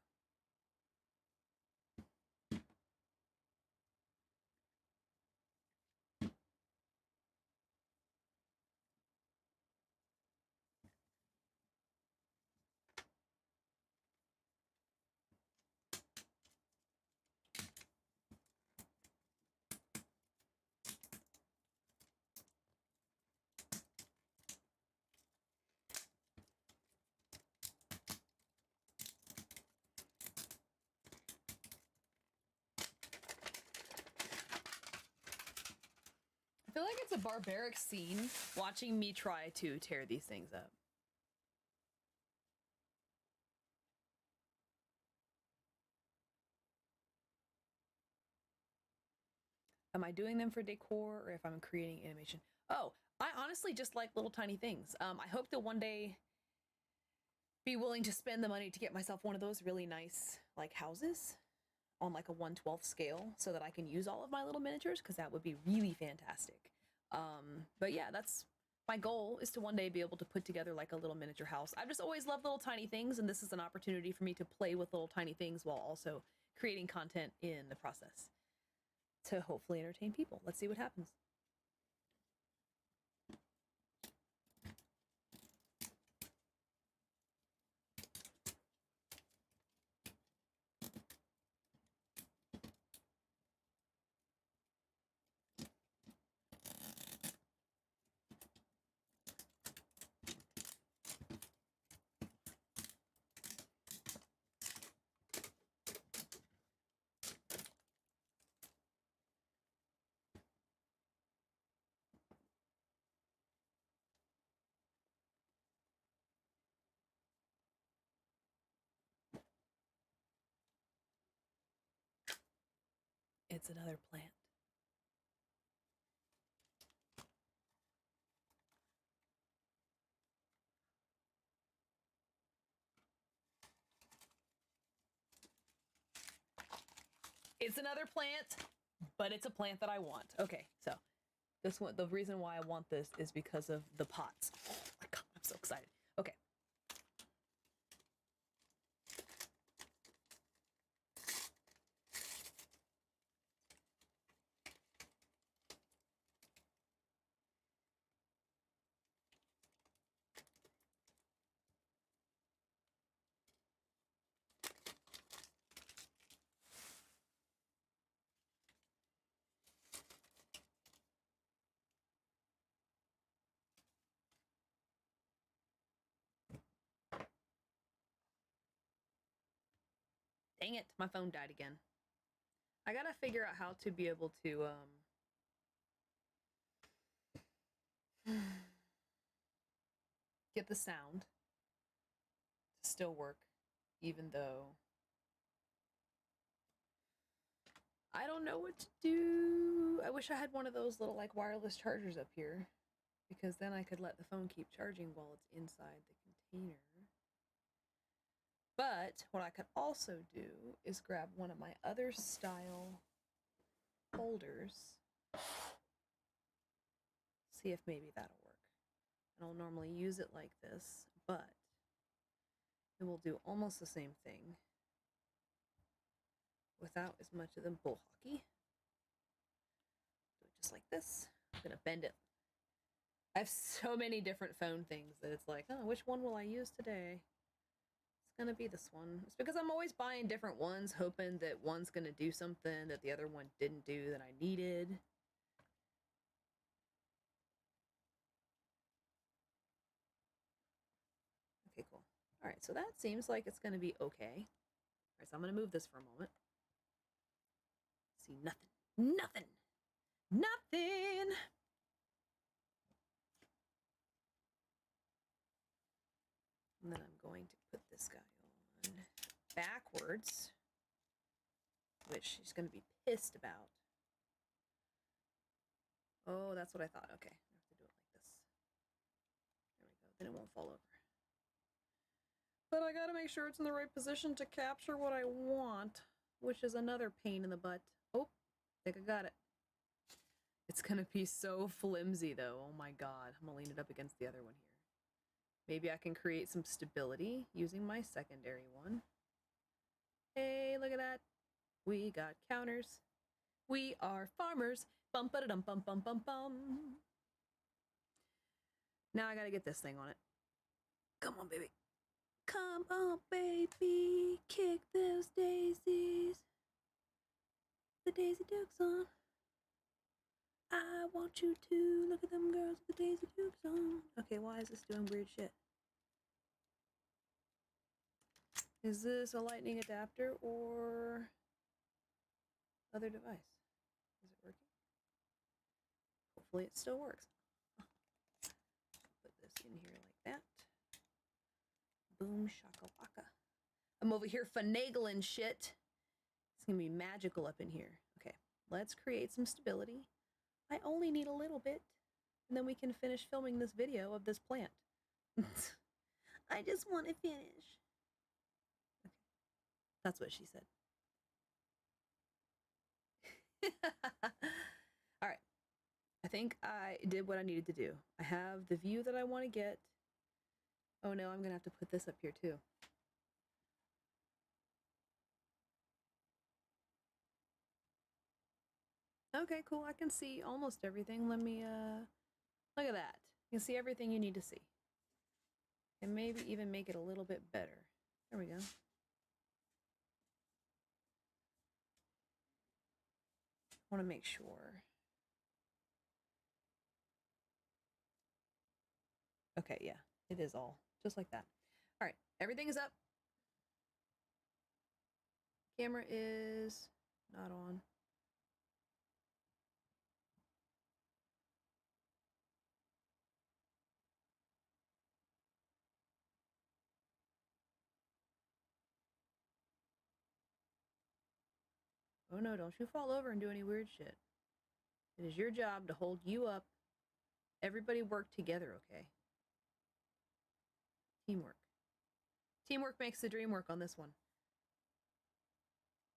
I feel like it's a barbaric scene watching me try to tear these things up. Am I doing them for decor or if I'm creating animation? Oh, I honestly just like little tiny things. I hope to one day be willing to spend the money to get myself one of those really nice like houses on like a 1/12 scale so that I can use all of my little miniatures, because that would be really fantastic. But yeah, that's my goal, is to one day be able to put together like a little miniature house. I've just always loved little tiny things, and this is an opportunity for me to play with little tiny things while also creating content in the process to hopefully entertain people. Let's see what happens. It's another plant. It's another plant, but it's a plant that I want. Okay, so this one, the reason why I want this is because of the pots. Oh my god, I'm so excited. Okay. Dang it, my phone died again. I gotta figure out how to be able to get the sound to still work, even though I don't know what to do. I wish I had one of those little like wireless chargers up here, because then I could let the phone keep charging while it's inside the container. But what I could also do is grab one of my other style holders, see if maybe that'll work. And I'll normally use it like this, but it will do almost the same thing without as much of the bull hockey. Do it just like this. I'm gonna bend it. I have so many different phone things that it's like, oh, which one will I use today? It's gonna be this one. It's because I'm always buying different ones, hoping that one's gonna do something that the other one didn't do that I needed. All right, so that seems like it's going to be okay. All right, so I'm going to move this for a moment. See, nothing. Nothing. Nothing. And then I'm going to put this guy on backwards, which she's going to be pissed about. Oh, that's what I thought. Okay, I have to do it like this. There we go. Then it won't fall over. But I gotta make sure it's in the right position to capture what I want, which is another pain in the butt. Oh, I think I got it. It's gonna be so flimsy though. Oh my god. I'm gonna lean it up against the other one here. Maybe I can create some stability using my secondary one. Hey, look at that. We got counters. We are farmers. Bum ba dum bum bum bum bum. Now I gotta get this thing on it. Come on, baby. Come on, baby. Kick those daisies. The Daisy Dukes on. I want you to look at them girls with the Daisy Dukes on. Okay, why is this doing weird shit? Is this a lightning adapter or other device? Is it working? Hopefully it still works. Put this in here like that. Boom shakalaka. I'm over here finagling shit. It's gonna be magical up in here. Okay, let's create some stability. I only need a little bit, and then we can finish filming this video of this plant. I just want to finish. Okay, that's what she said. All right, I think I did what I needed to do. I have the view that I want to get. Oh no, I'm gonna have to put this up here too. Okay, cool. I can see almost everything. Let me look at that. You can see everything you need to see. And maybe even make it a little bit better. There we go. I want to make sure. Okay, yeah, it is all just like that. All right, everything is up. Camera is not on. Oh no, don't you fall over and do any weird shit. It is your job to hold you up. Everybody work together, okay? Teamwork. Teamwork makes the dream work on this one.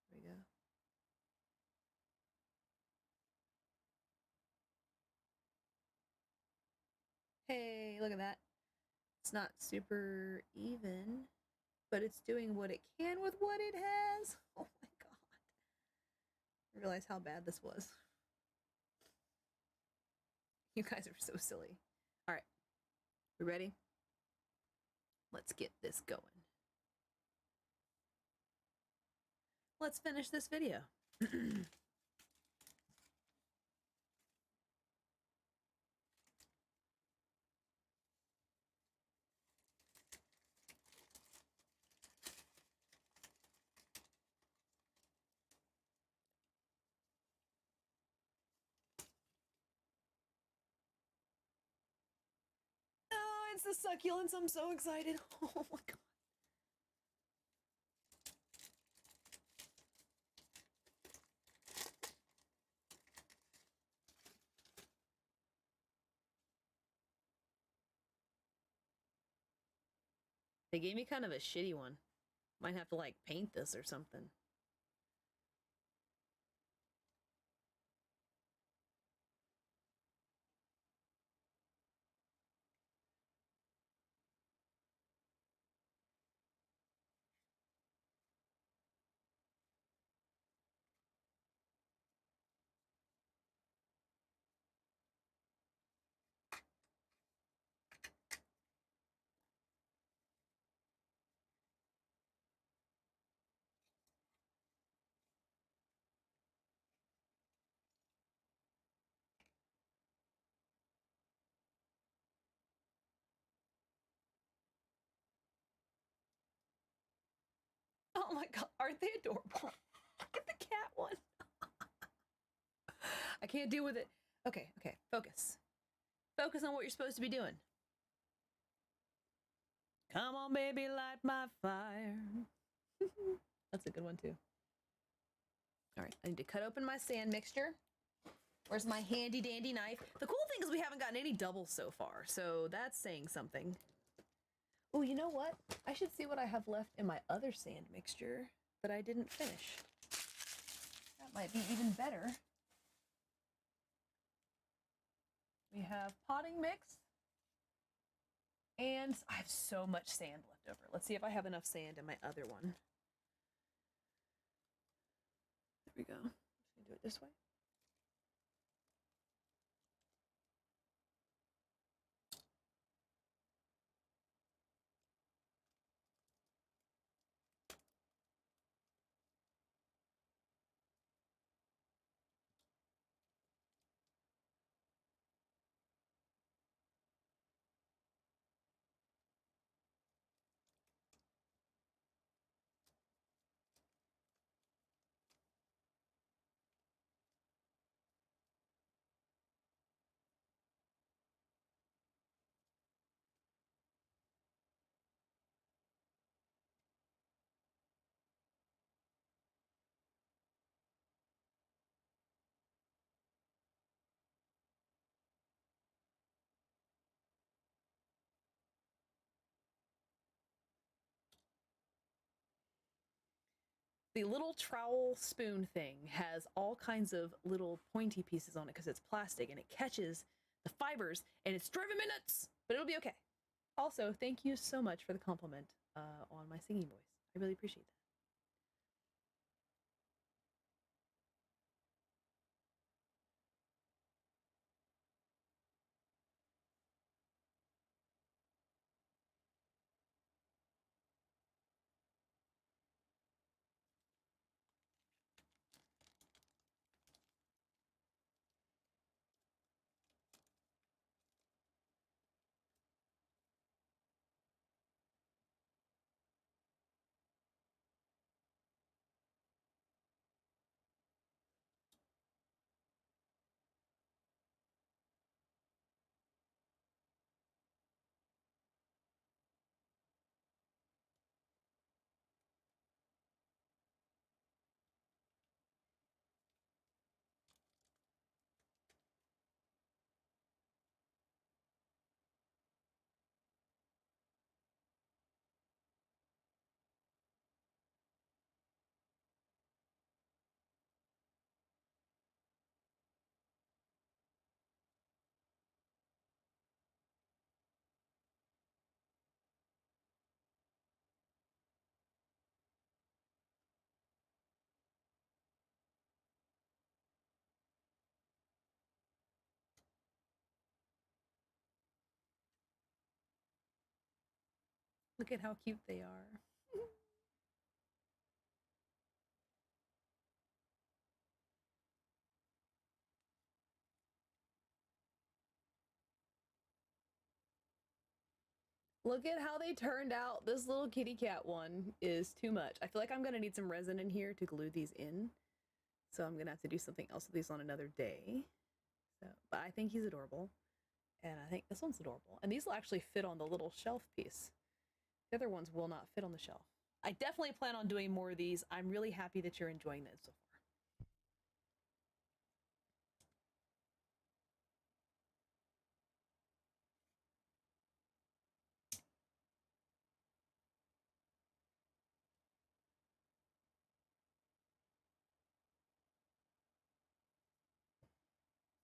There we go. Hey, look at that. It's not super even, but it's doing what it can with what it has. Oh my god. I realize how bad this was. You guys are so silly. All right. We ready? Let's get this going. Let's finish this video. Oh, it's the succulents. I'm so excited. Oh my god. They gave me kind of a shitty one. Might have to like paint this or something. Oh my god, aren't they adorable? Look at the cat one. I can't deal with it. Okay, okay, focus. Focus on what you're supposed to be doing. Come on, baby, light my fire. That's a good one, too. All right, I need to cut open my sand mixture. Where's my handy dandy knife? The cool thing is we haven't gotten any doubles so far, so that's saying something. Oh, you know what? I should see what I have left in my other sand mixture that I didn't finish. That might be even better. We have potting mix. And I have so much sand left over. Let's see if I have enough sand in my other one. There we go. I'm just gonna do it this way. The little trowel spoon thing has all kinds of little pointy pieces on it because it's plastic and it catches the fibers and it's driving me nuts, but it'll be okay. Also, thank you so much for the compliment on my singing voice. I really appreciate that. Look at how cute they are. Look at how they turned out. This little kitty cat one is too much. I feel like I'm gonna need some resin in here to glue these in. So I'm gonna have to do something else with these on another day. So, but I think he's adorable. And I think this one's adorable. And these will actually fit on the little shelf piece. The other ones will not fit on the shelf. I definitely plan on doing more of these. I'm really happy that you're enjoying this so far.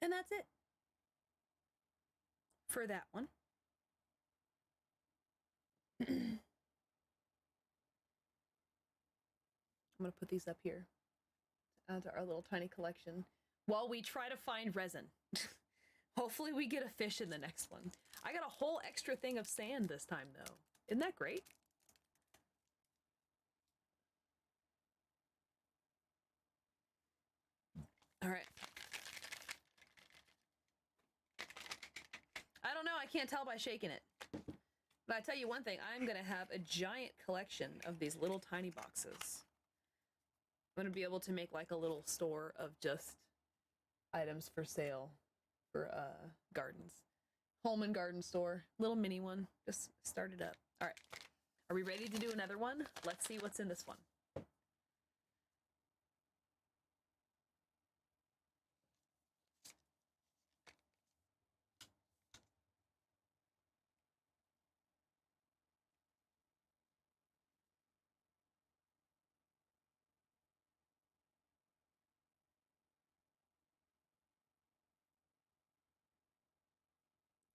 And that's it for that one. I'm gonna put these up here to add to our little tiny collection while we try to find resin. Hopefully we get a fish in the next one. I got a whole extra thing of sand this time though. Isn't that great? All right. I don't know, I can't tell by shaking it. But I tell you one thing, I'm going to have a giant collection of these little tiny boxes. I'm going to be able to make like a little store of just items for sale for gardens. Home and garden store, little mini one. Just start it up. All right. Are we ready to do another one? Let's see what's in this one.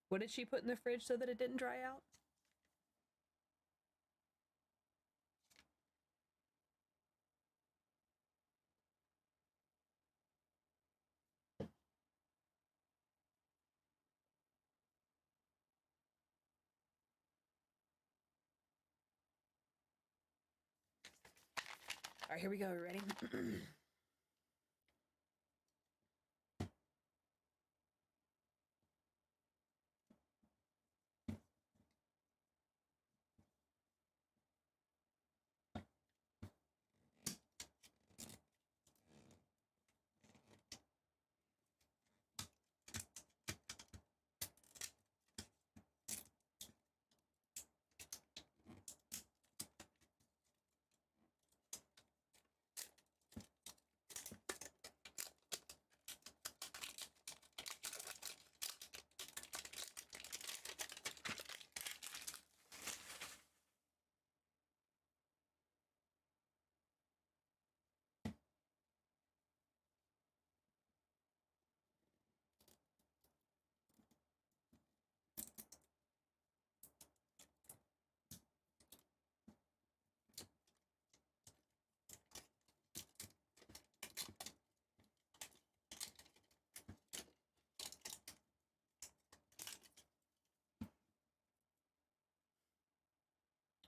What did she put in the fridge so that it didn't dry out? All right, here we go. Are you ready?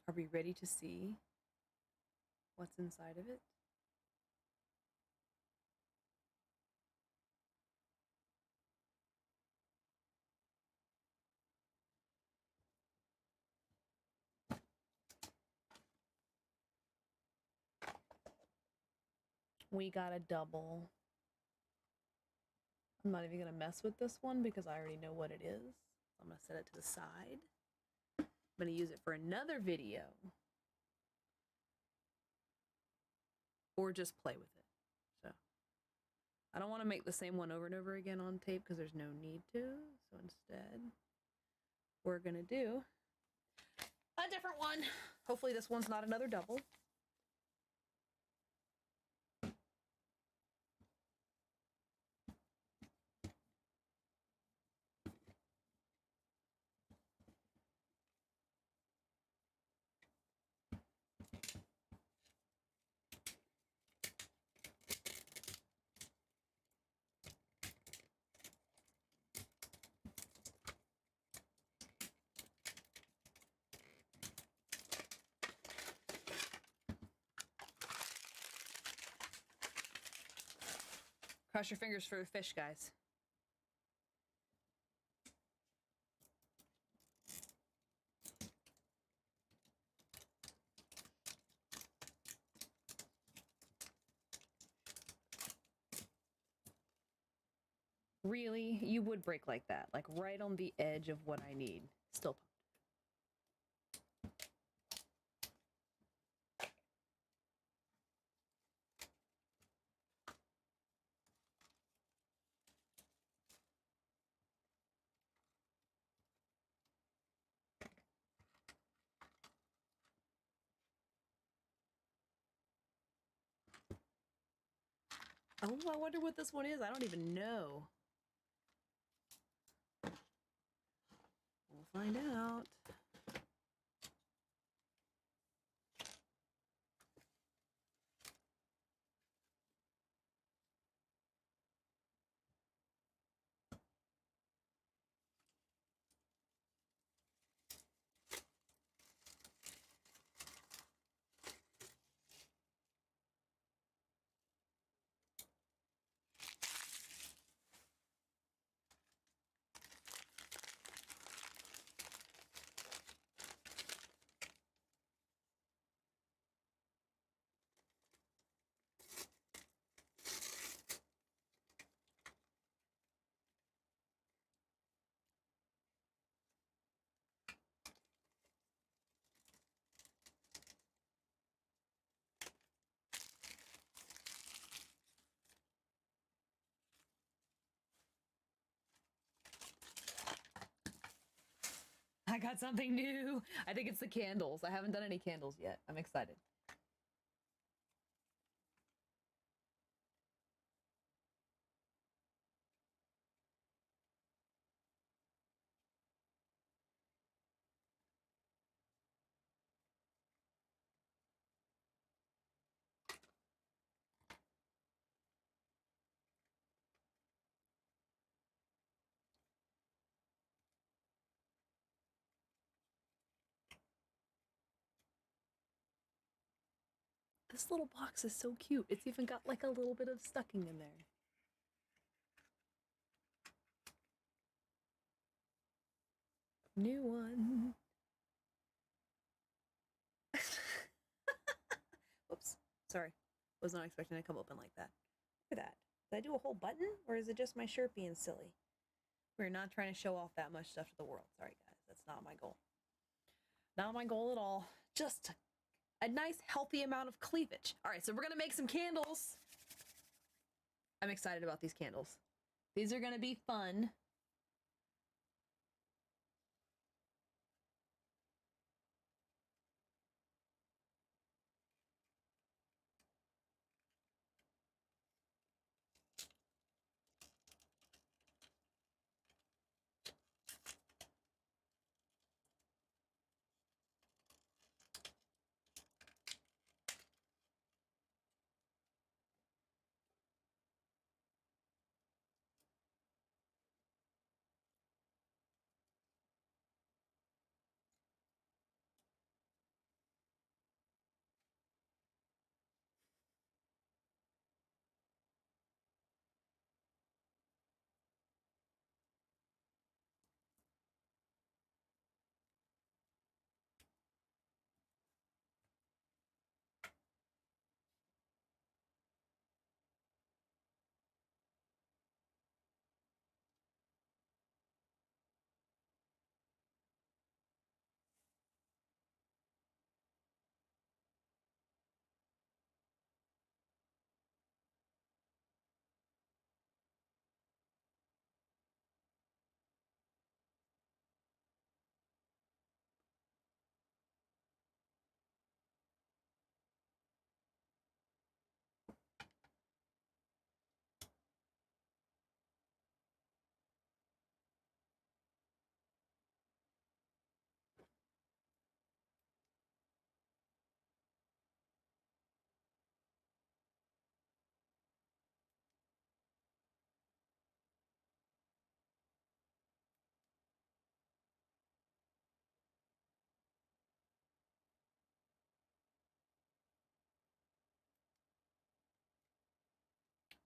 Are we ready to see what's inside of it? We got a double. I'm not even going to mess with this one because I already know what it is. I'm going to set it to the side. I'm going to use it for another video. Or just play with it. So I don't want to make the same one over and over again on tape because there's no need to. So instead, we're going to do a different one. Hopefully this one's not another double. Cross your fingers for the fish, guys. Really? You would break like that, like right on the edge of what I need. Still. Oh, I wonder what this one is. I don't even know. We'll find out. I got something new. I think it's the candles. I haven't done any candles yet. I'm excited. This little box is so cute. It's even got like a little bit of stucking in there. New one. Whoops. Sorry. Was not expecting to come open like that. Look at that. Did I do a whole button? Or is it just my shirt being silly? We're not trying to show off that much stuff to the world. Sorry, guys. That's not my goal. Not my goal at all. Just a nice, healthy amount of cleavage. All right, so we're going to make some candles. I'm excited about these candles. These are going to be fun.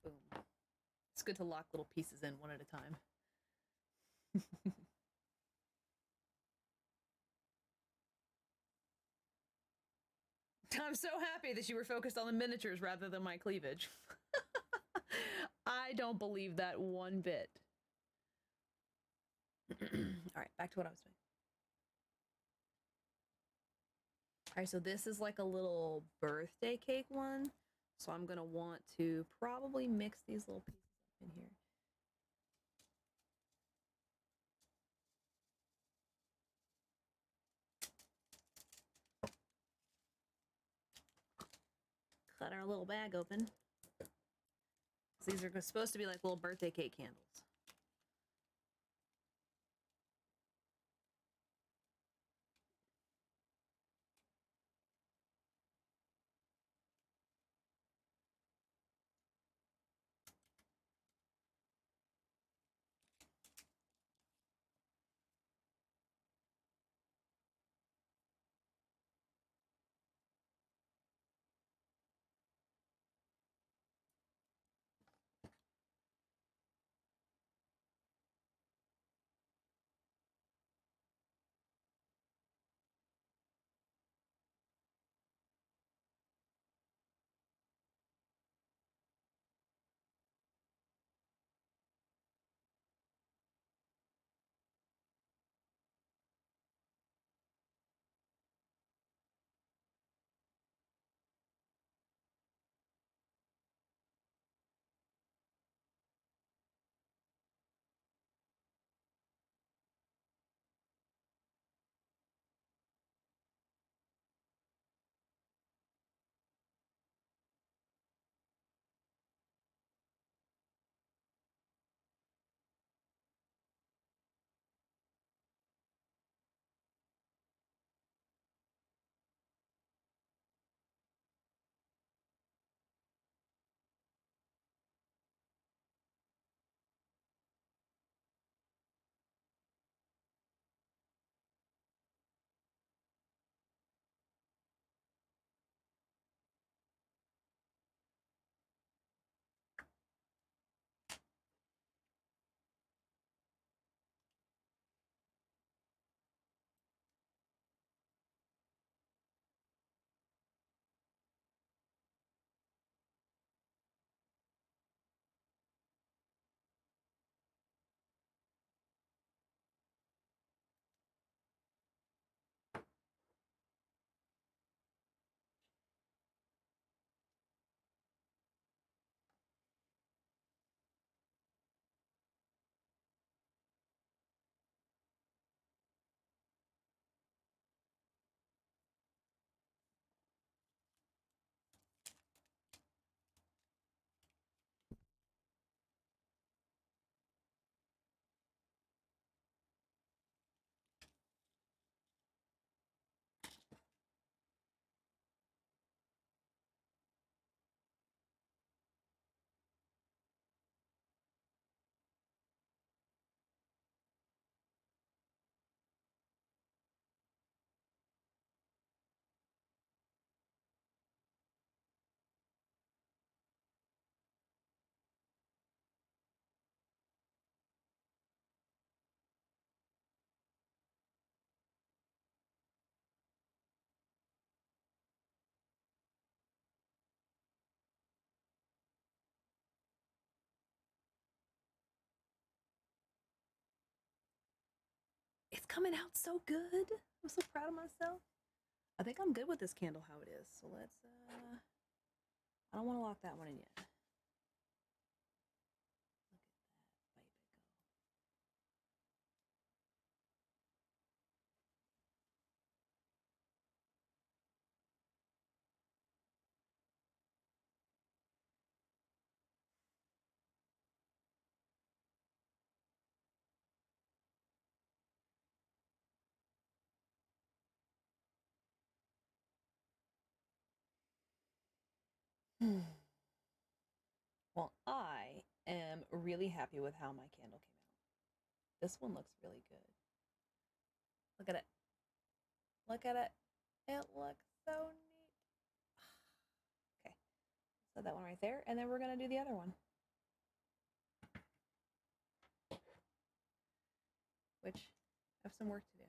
Boom. It's good to lock little pieces in one at a time. I'm so happy that you were focused on the miniatures rather than my cleavage. I don't believe that one bit. All right, back to what I was doing. All right, so this is like a little birthday cake one. So I'm gonna want to probably mix these little pieces up in here. Cut our little bag open. These are supposed to be like little birthday cake candles. coming out so good. I'm so proud of myself. I think I'm good with this candle how it is. So let's I don't want to lock that one in yet. Look at that baby go. Well, I am really happy with how my candle came out. This one looks really good. Look at it. Look at it. It looks so neat. Okay, set that one right there, and then we're gonna do the other one, which I have some work to do.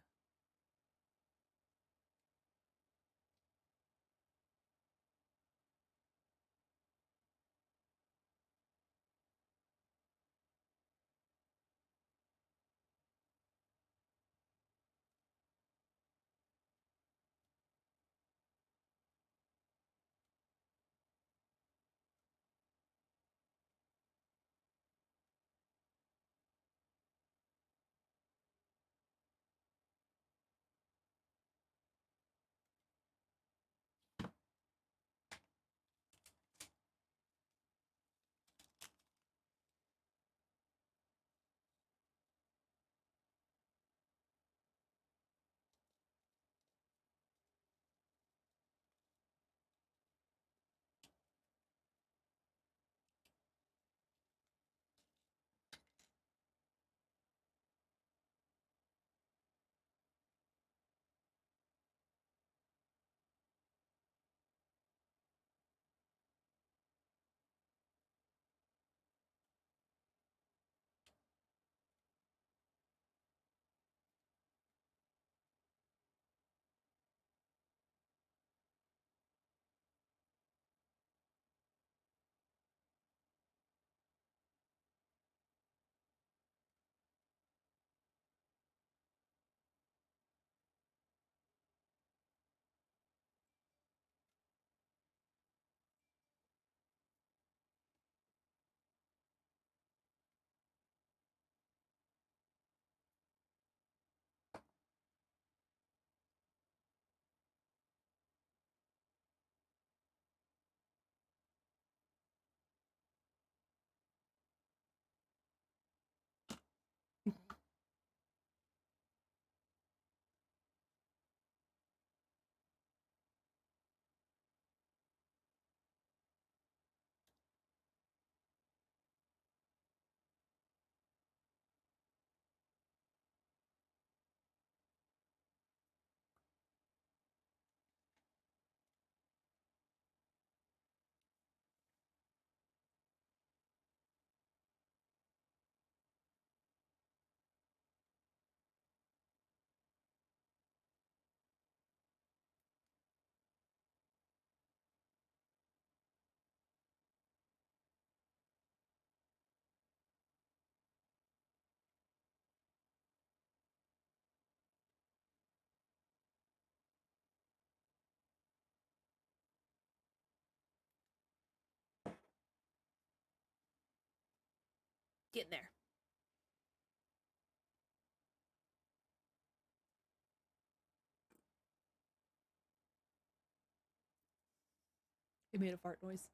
Getting there. It made a fart noise.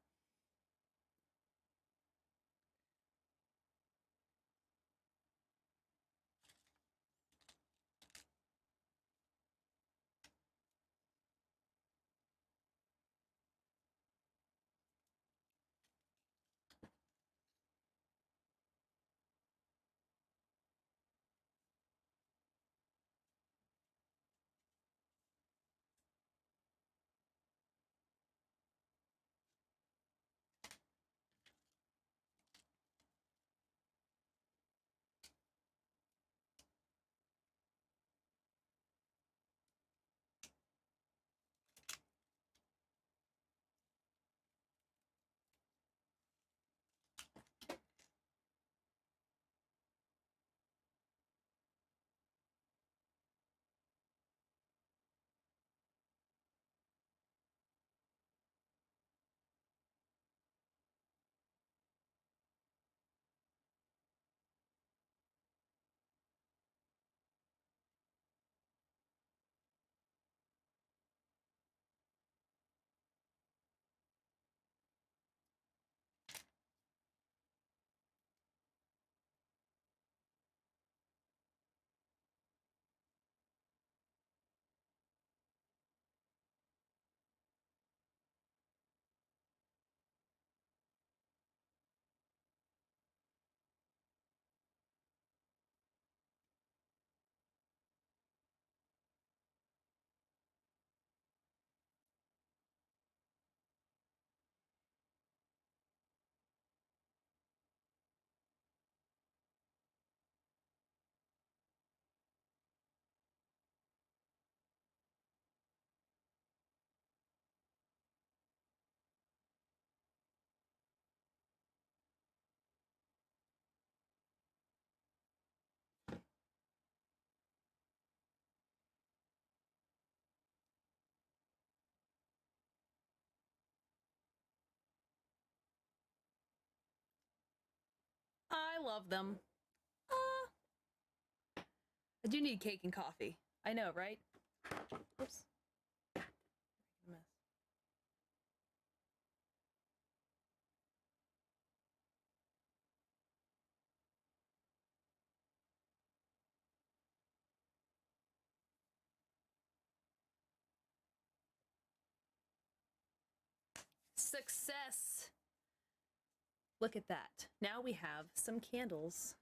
love them. I do need cake and coffee. I know, right? Oops. Mess. Success! Look at that. Now we have some candles.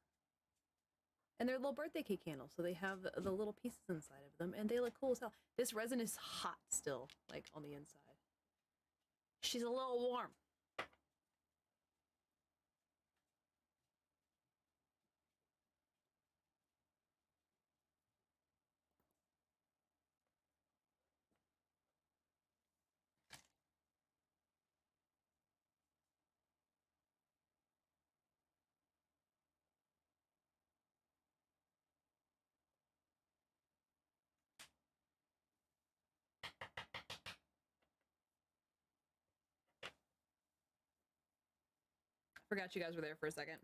And they're little birthday cake candles, so they have the little pieces inside of them, and they look cool as hell. This resin is hot still, like, on the inside. She's a little warm. Forgot you guys were there for a second.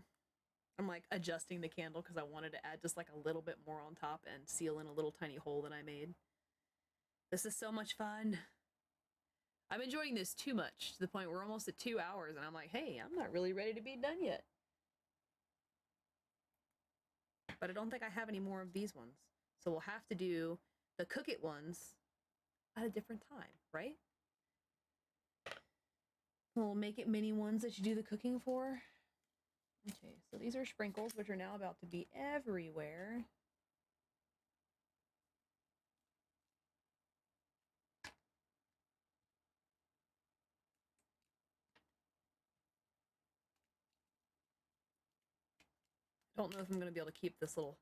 I'm like adjusting the candle because I wanted to add just like a little bit more on top and seal in a little tiny hole that I made. This is so much fun. I'm enjoying this too much to the point we're almost at 2 hours and I'm like, hey, I'm not really ready to be done yet. But I don't think I have any more of these ones. So we'll have to do the Cook It ones at a different time, right? We'll make it mini ones that you do the cooking for. Okay, so these are sprinkles, which are now about to be everywhere. Don't know if I'm going to be able to keep this little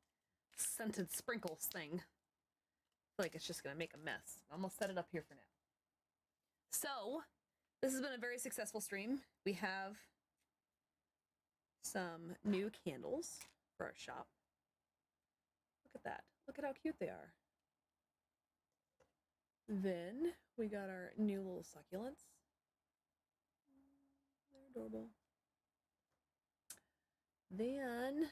scented sprinkles thing. I feel like it's just going to make a mess. I'm going to set it up here for now. So, this has been a very successful stream. We have some new candles for our shop. Look at that. Look at how cute they are. Then we got our new little succulents. They're adorable. Then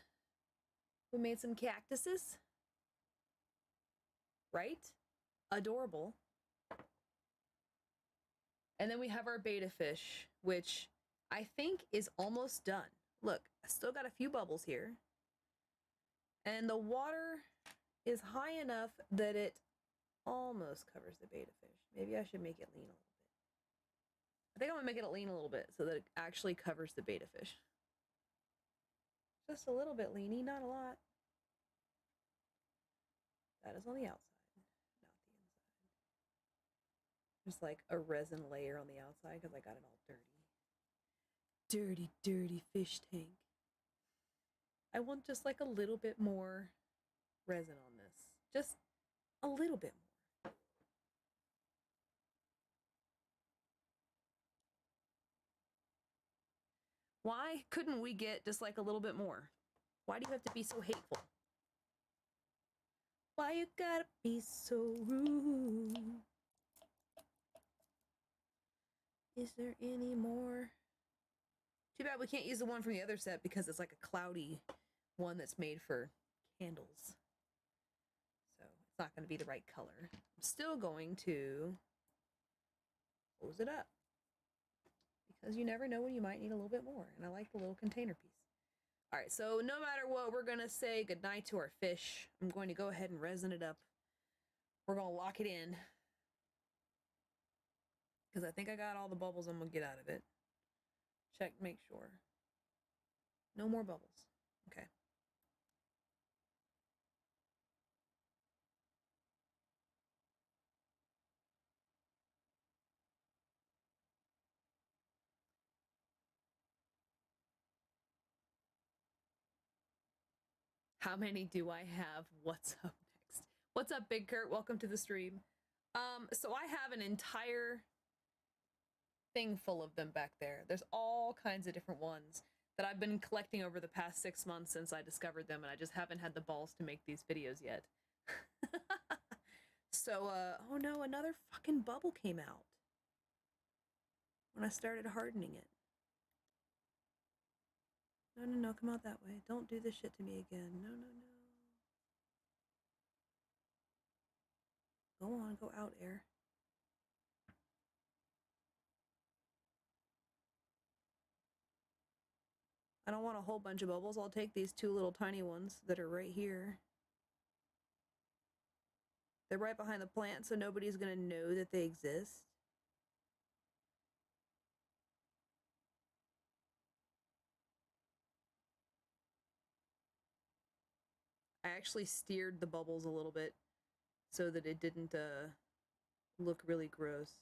we made some cactuses. Right? Adorable. And then we have our betta fish, which I think is almost done. Look, I still got a few bubbles here. And the water is high enough that it almost covers the betta fish. Maybe I should make it lean a little bit. I think I'm gonna make it lean a little bit so that it actually covers the betta fish. Just a little bit leany, not a lot. That is on the outside, not the inside. Just like a resin layer on the outside because I got it all dirty. Dirty, dirty fish tank. I want just like a little bit more resin on this. Just a little bit more. Why couldn't we get just like a little bit more? Why do you have to be so hateful? Why you gotta be so rude? Is there any more? Too bad we can't use the one from the other set because it's like a cloudy one that's made for candles. So it's not going to be the right color. I'm still going to close it up because you never know when you might need a little bit more. And I like the little container piece. All right, so no matter what, we're going to say goodnight to our fish. I'm going to go ahead and resin it up. We're going to lock it in because I think I got all the bubbles I'm going to get out of it. Check, make sure. No more bubbles. Okay. How many do I have? What's up next? What's up, Big Kurt? Welcome to the stream. So I have an entire thing full of them back there. There's all kinds of different ones that I've been collecting over the past 6 months since I discovered them, and I just haven't had the balls to make these videos yet. So, oh no, another fucking bubble came out when I started hardening it. No, no, no, come out that way. Don't do this shit to me again. No, no, no. Go on, go out, air. I don't want a whole bunch of bubbles. I'll take these two little tiny ones that are right here. They're right behind the plant, so nobody's gonna know that they exist. I actually steered the bubbles a little bit so that it didn't look really gross.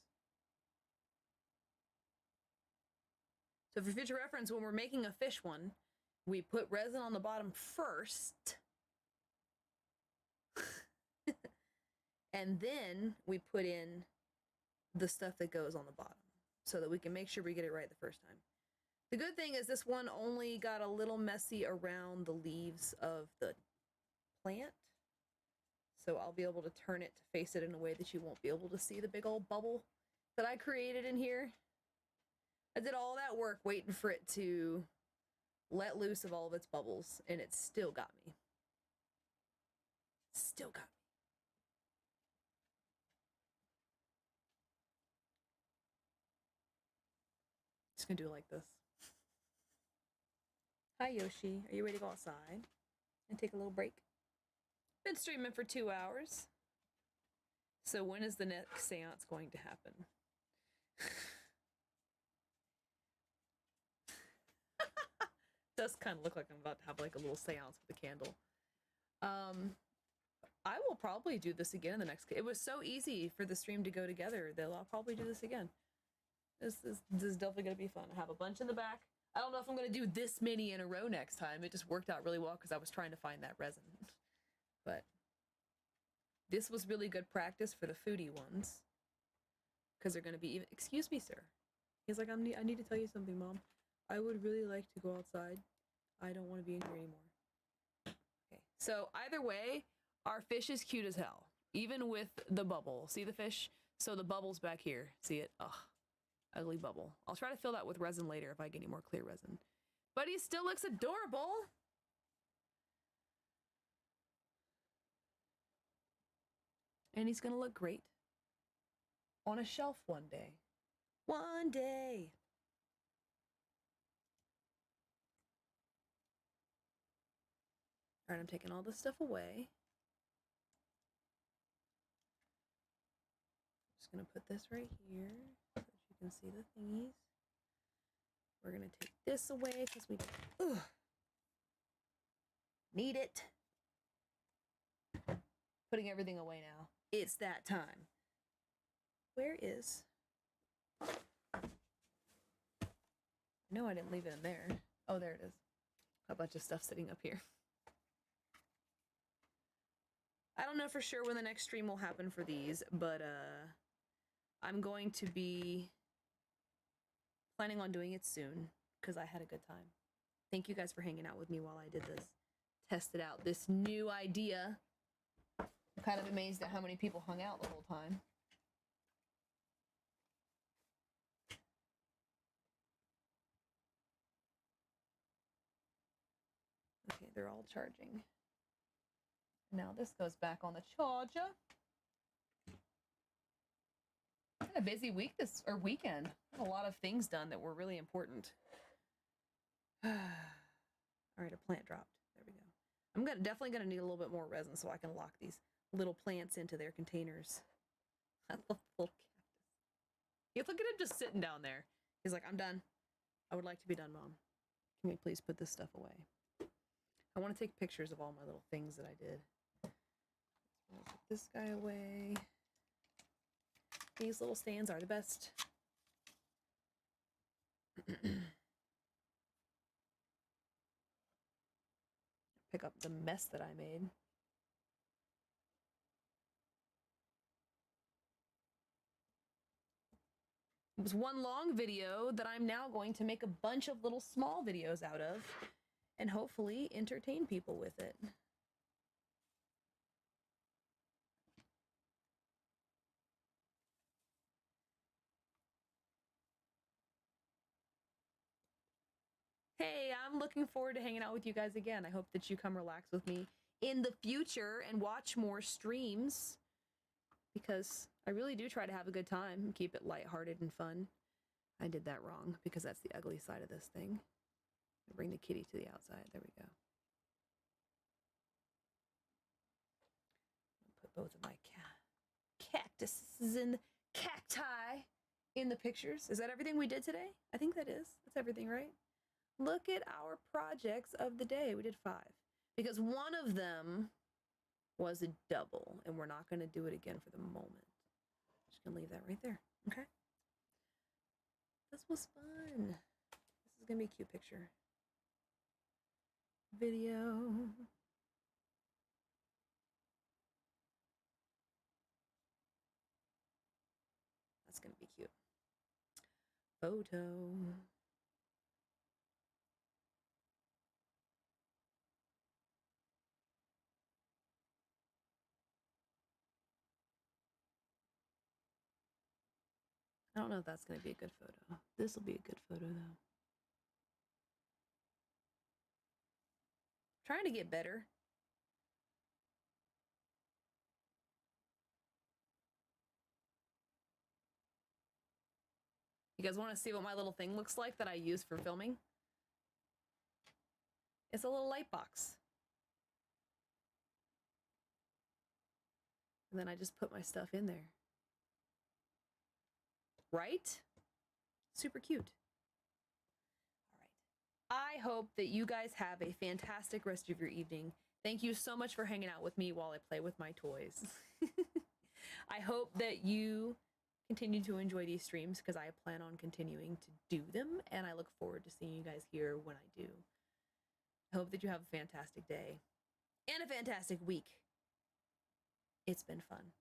So for future reference, when we're making a fish one, we put resin on the bottom first. And then we put in the stuff that goes on the bottom so that we can make sure we get it right the first time. The good thing is this one only got a little messy around the leaves of the plant. So I'll be able to turn it to face it in a way that you won't be able to see the big old bubble that I created in here. I did all that work waiting for it to let loose of all of its bubbles, and it still got me. Still got me. Just gonna do it like this. Hi Yoshi, are you ready to go outside and take a little break? Been streaming for 2 hours. So when is the next seance going to happen? Does kind of look like I'm about to have like a little seance with a candle. I will probably do this again in the next. It was so easy for the stream to go together that I'll probably do this again. This is definitely gonna be fun. I have a bunch in the back. I don't know if I'm gonna do this many in a row next time. It just worked out really well because I was trying to find that resin. But this was really good practice for the foodie ones because they're gonna be even. Excuse me, sir. He's like, I need to tell you something, Mom. I would really like to go outside. I don't want to be in here anymore. Okay, so either way, our fish is cute as hell, even with the bubble. See the fish? So the bubble's back here. See it? Ugh, ugly bubble. I'll try to fill that with resin later if I get any more clear resin. But he still looks adorable. And he's gonna look great on a shelf one day. One day. All right, I'm taking all this stuff away. Just gonna put this right here so that you can see the thingies. We're gonna take this away because we need it. Putting everything away now. It's that time. Where is? No, I didn't leave it in there. Oh, there it is. A bunch of stuff sitting up here. I don't know for sure when the next stream will happen for these, but I'm going to be planning on doing it soon because I had a good time. Thank you guys for hanging out with me while I did this. Tested out this new idea. I'm kind of amazed at how many people hung out the whole time. Okay, they're all charging. Now this goes back on the charger. I had a busy week weekend. I had a lot of things done that were really important. All right, a plant dropped. There we go. I'm definitely gonna need a little bit more resin so I can lock these little plants into their containers. I love the little cactus. You look at him just sitting down there. He's like, I'm done. I would like to be done, Mom. Can we please put this stuff away? I want to take pictures of all my little things that I did. I'll put this guy away. These little stands are the best. Pick up the mess that I made. It was one long video that I'm now going to make a bunch of little small videos out of and hopefully entertain people with it. Hey, I'm I'm looking forward to hanging out with you guys again. I hope that you come relax with me in the future and watch more streams, because I really do try to have a good time and keep it lighthearted and fun. I did that wrong because that's the ugly side of this thing. Bring the kitty to the outside. There we go. Put both of my cactuses in cacti in the pictures. Is that everything we did today? I think that is. That's everything, right? Look at our projects of the day. We did 5 because one of them was a double, and we're not going to do it again for the moment. Just going to leave that right there. Okay. This was fun. This is going to be a cute picture. Video. That's going to be cute. Photo. I don't know if that's going to be a good photo. This will be a good photo, though. Trying to get better. You guys want to see what my little thing looks like that I use for filming? It's a little light box. And then I just put my stuff in there. Right? Super cute. All right. I hope that you guys have a fantastic rest of your evening. Thank you so much for hanging out with me while I play with my toys. I hope that you continue to enjoy these streams, because I plan on continuing to do them, and I look forward to seeing you guys here when I do. I hope that you have a fantastic day and a fantastic week. It's been fun.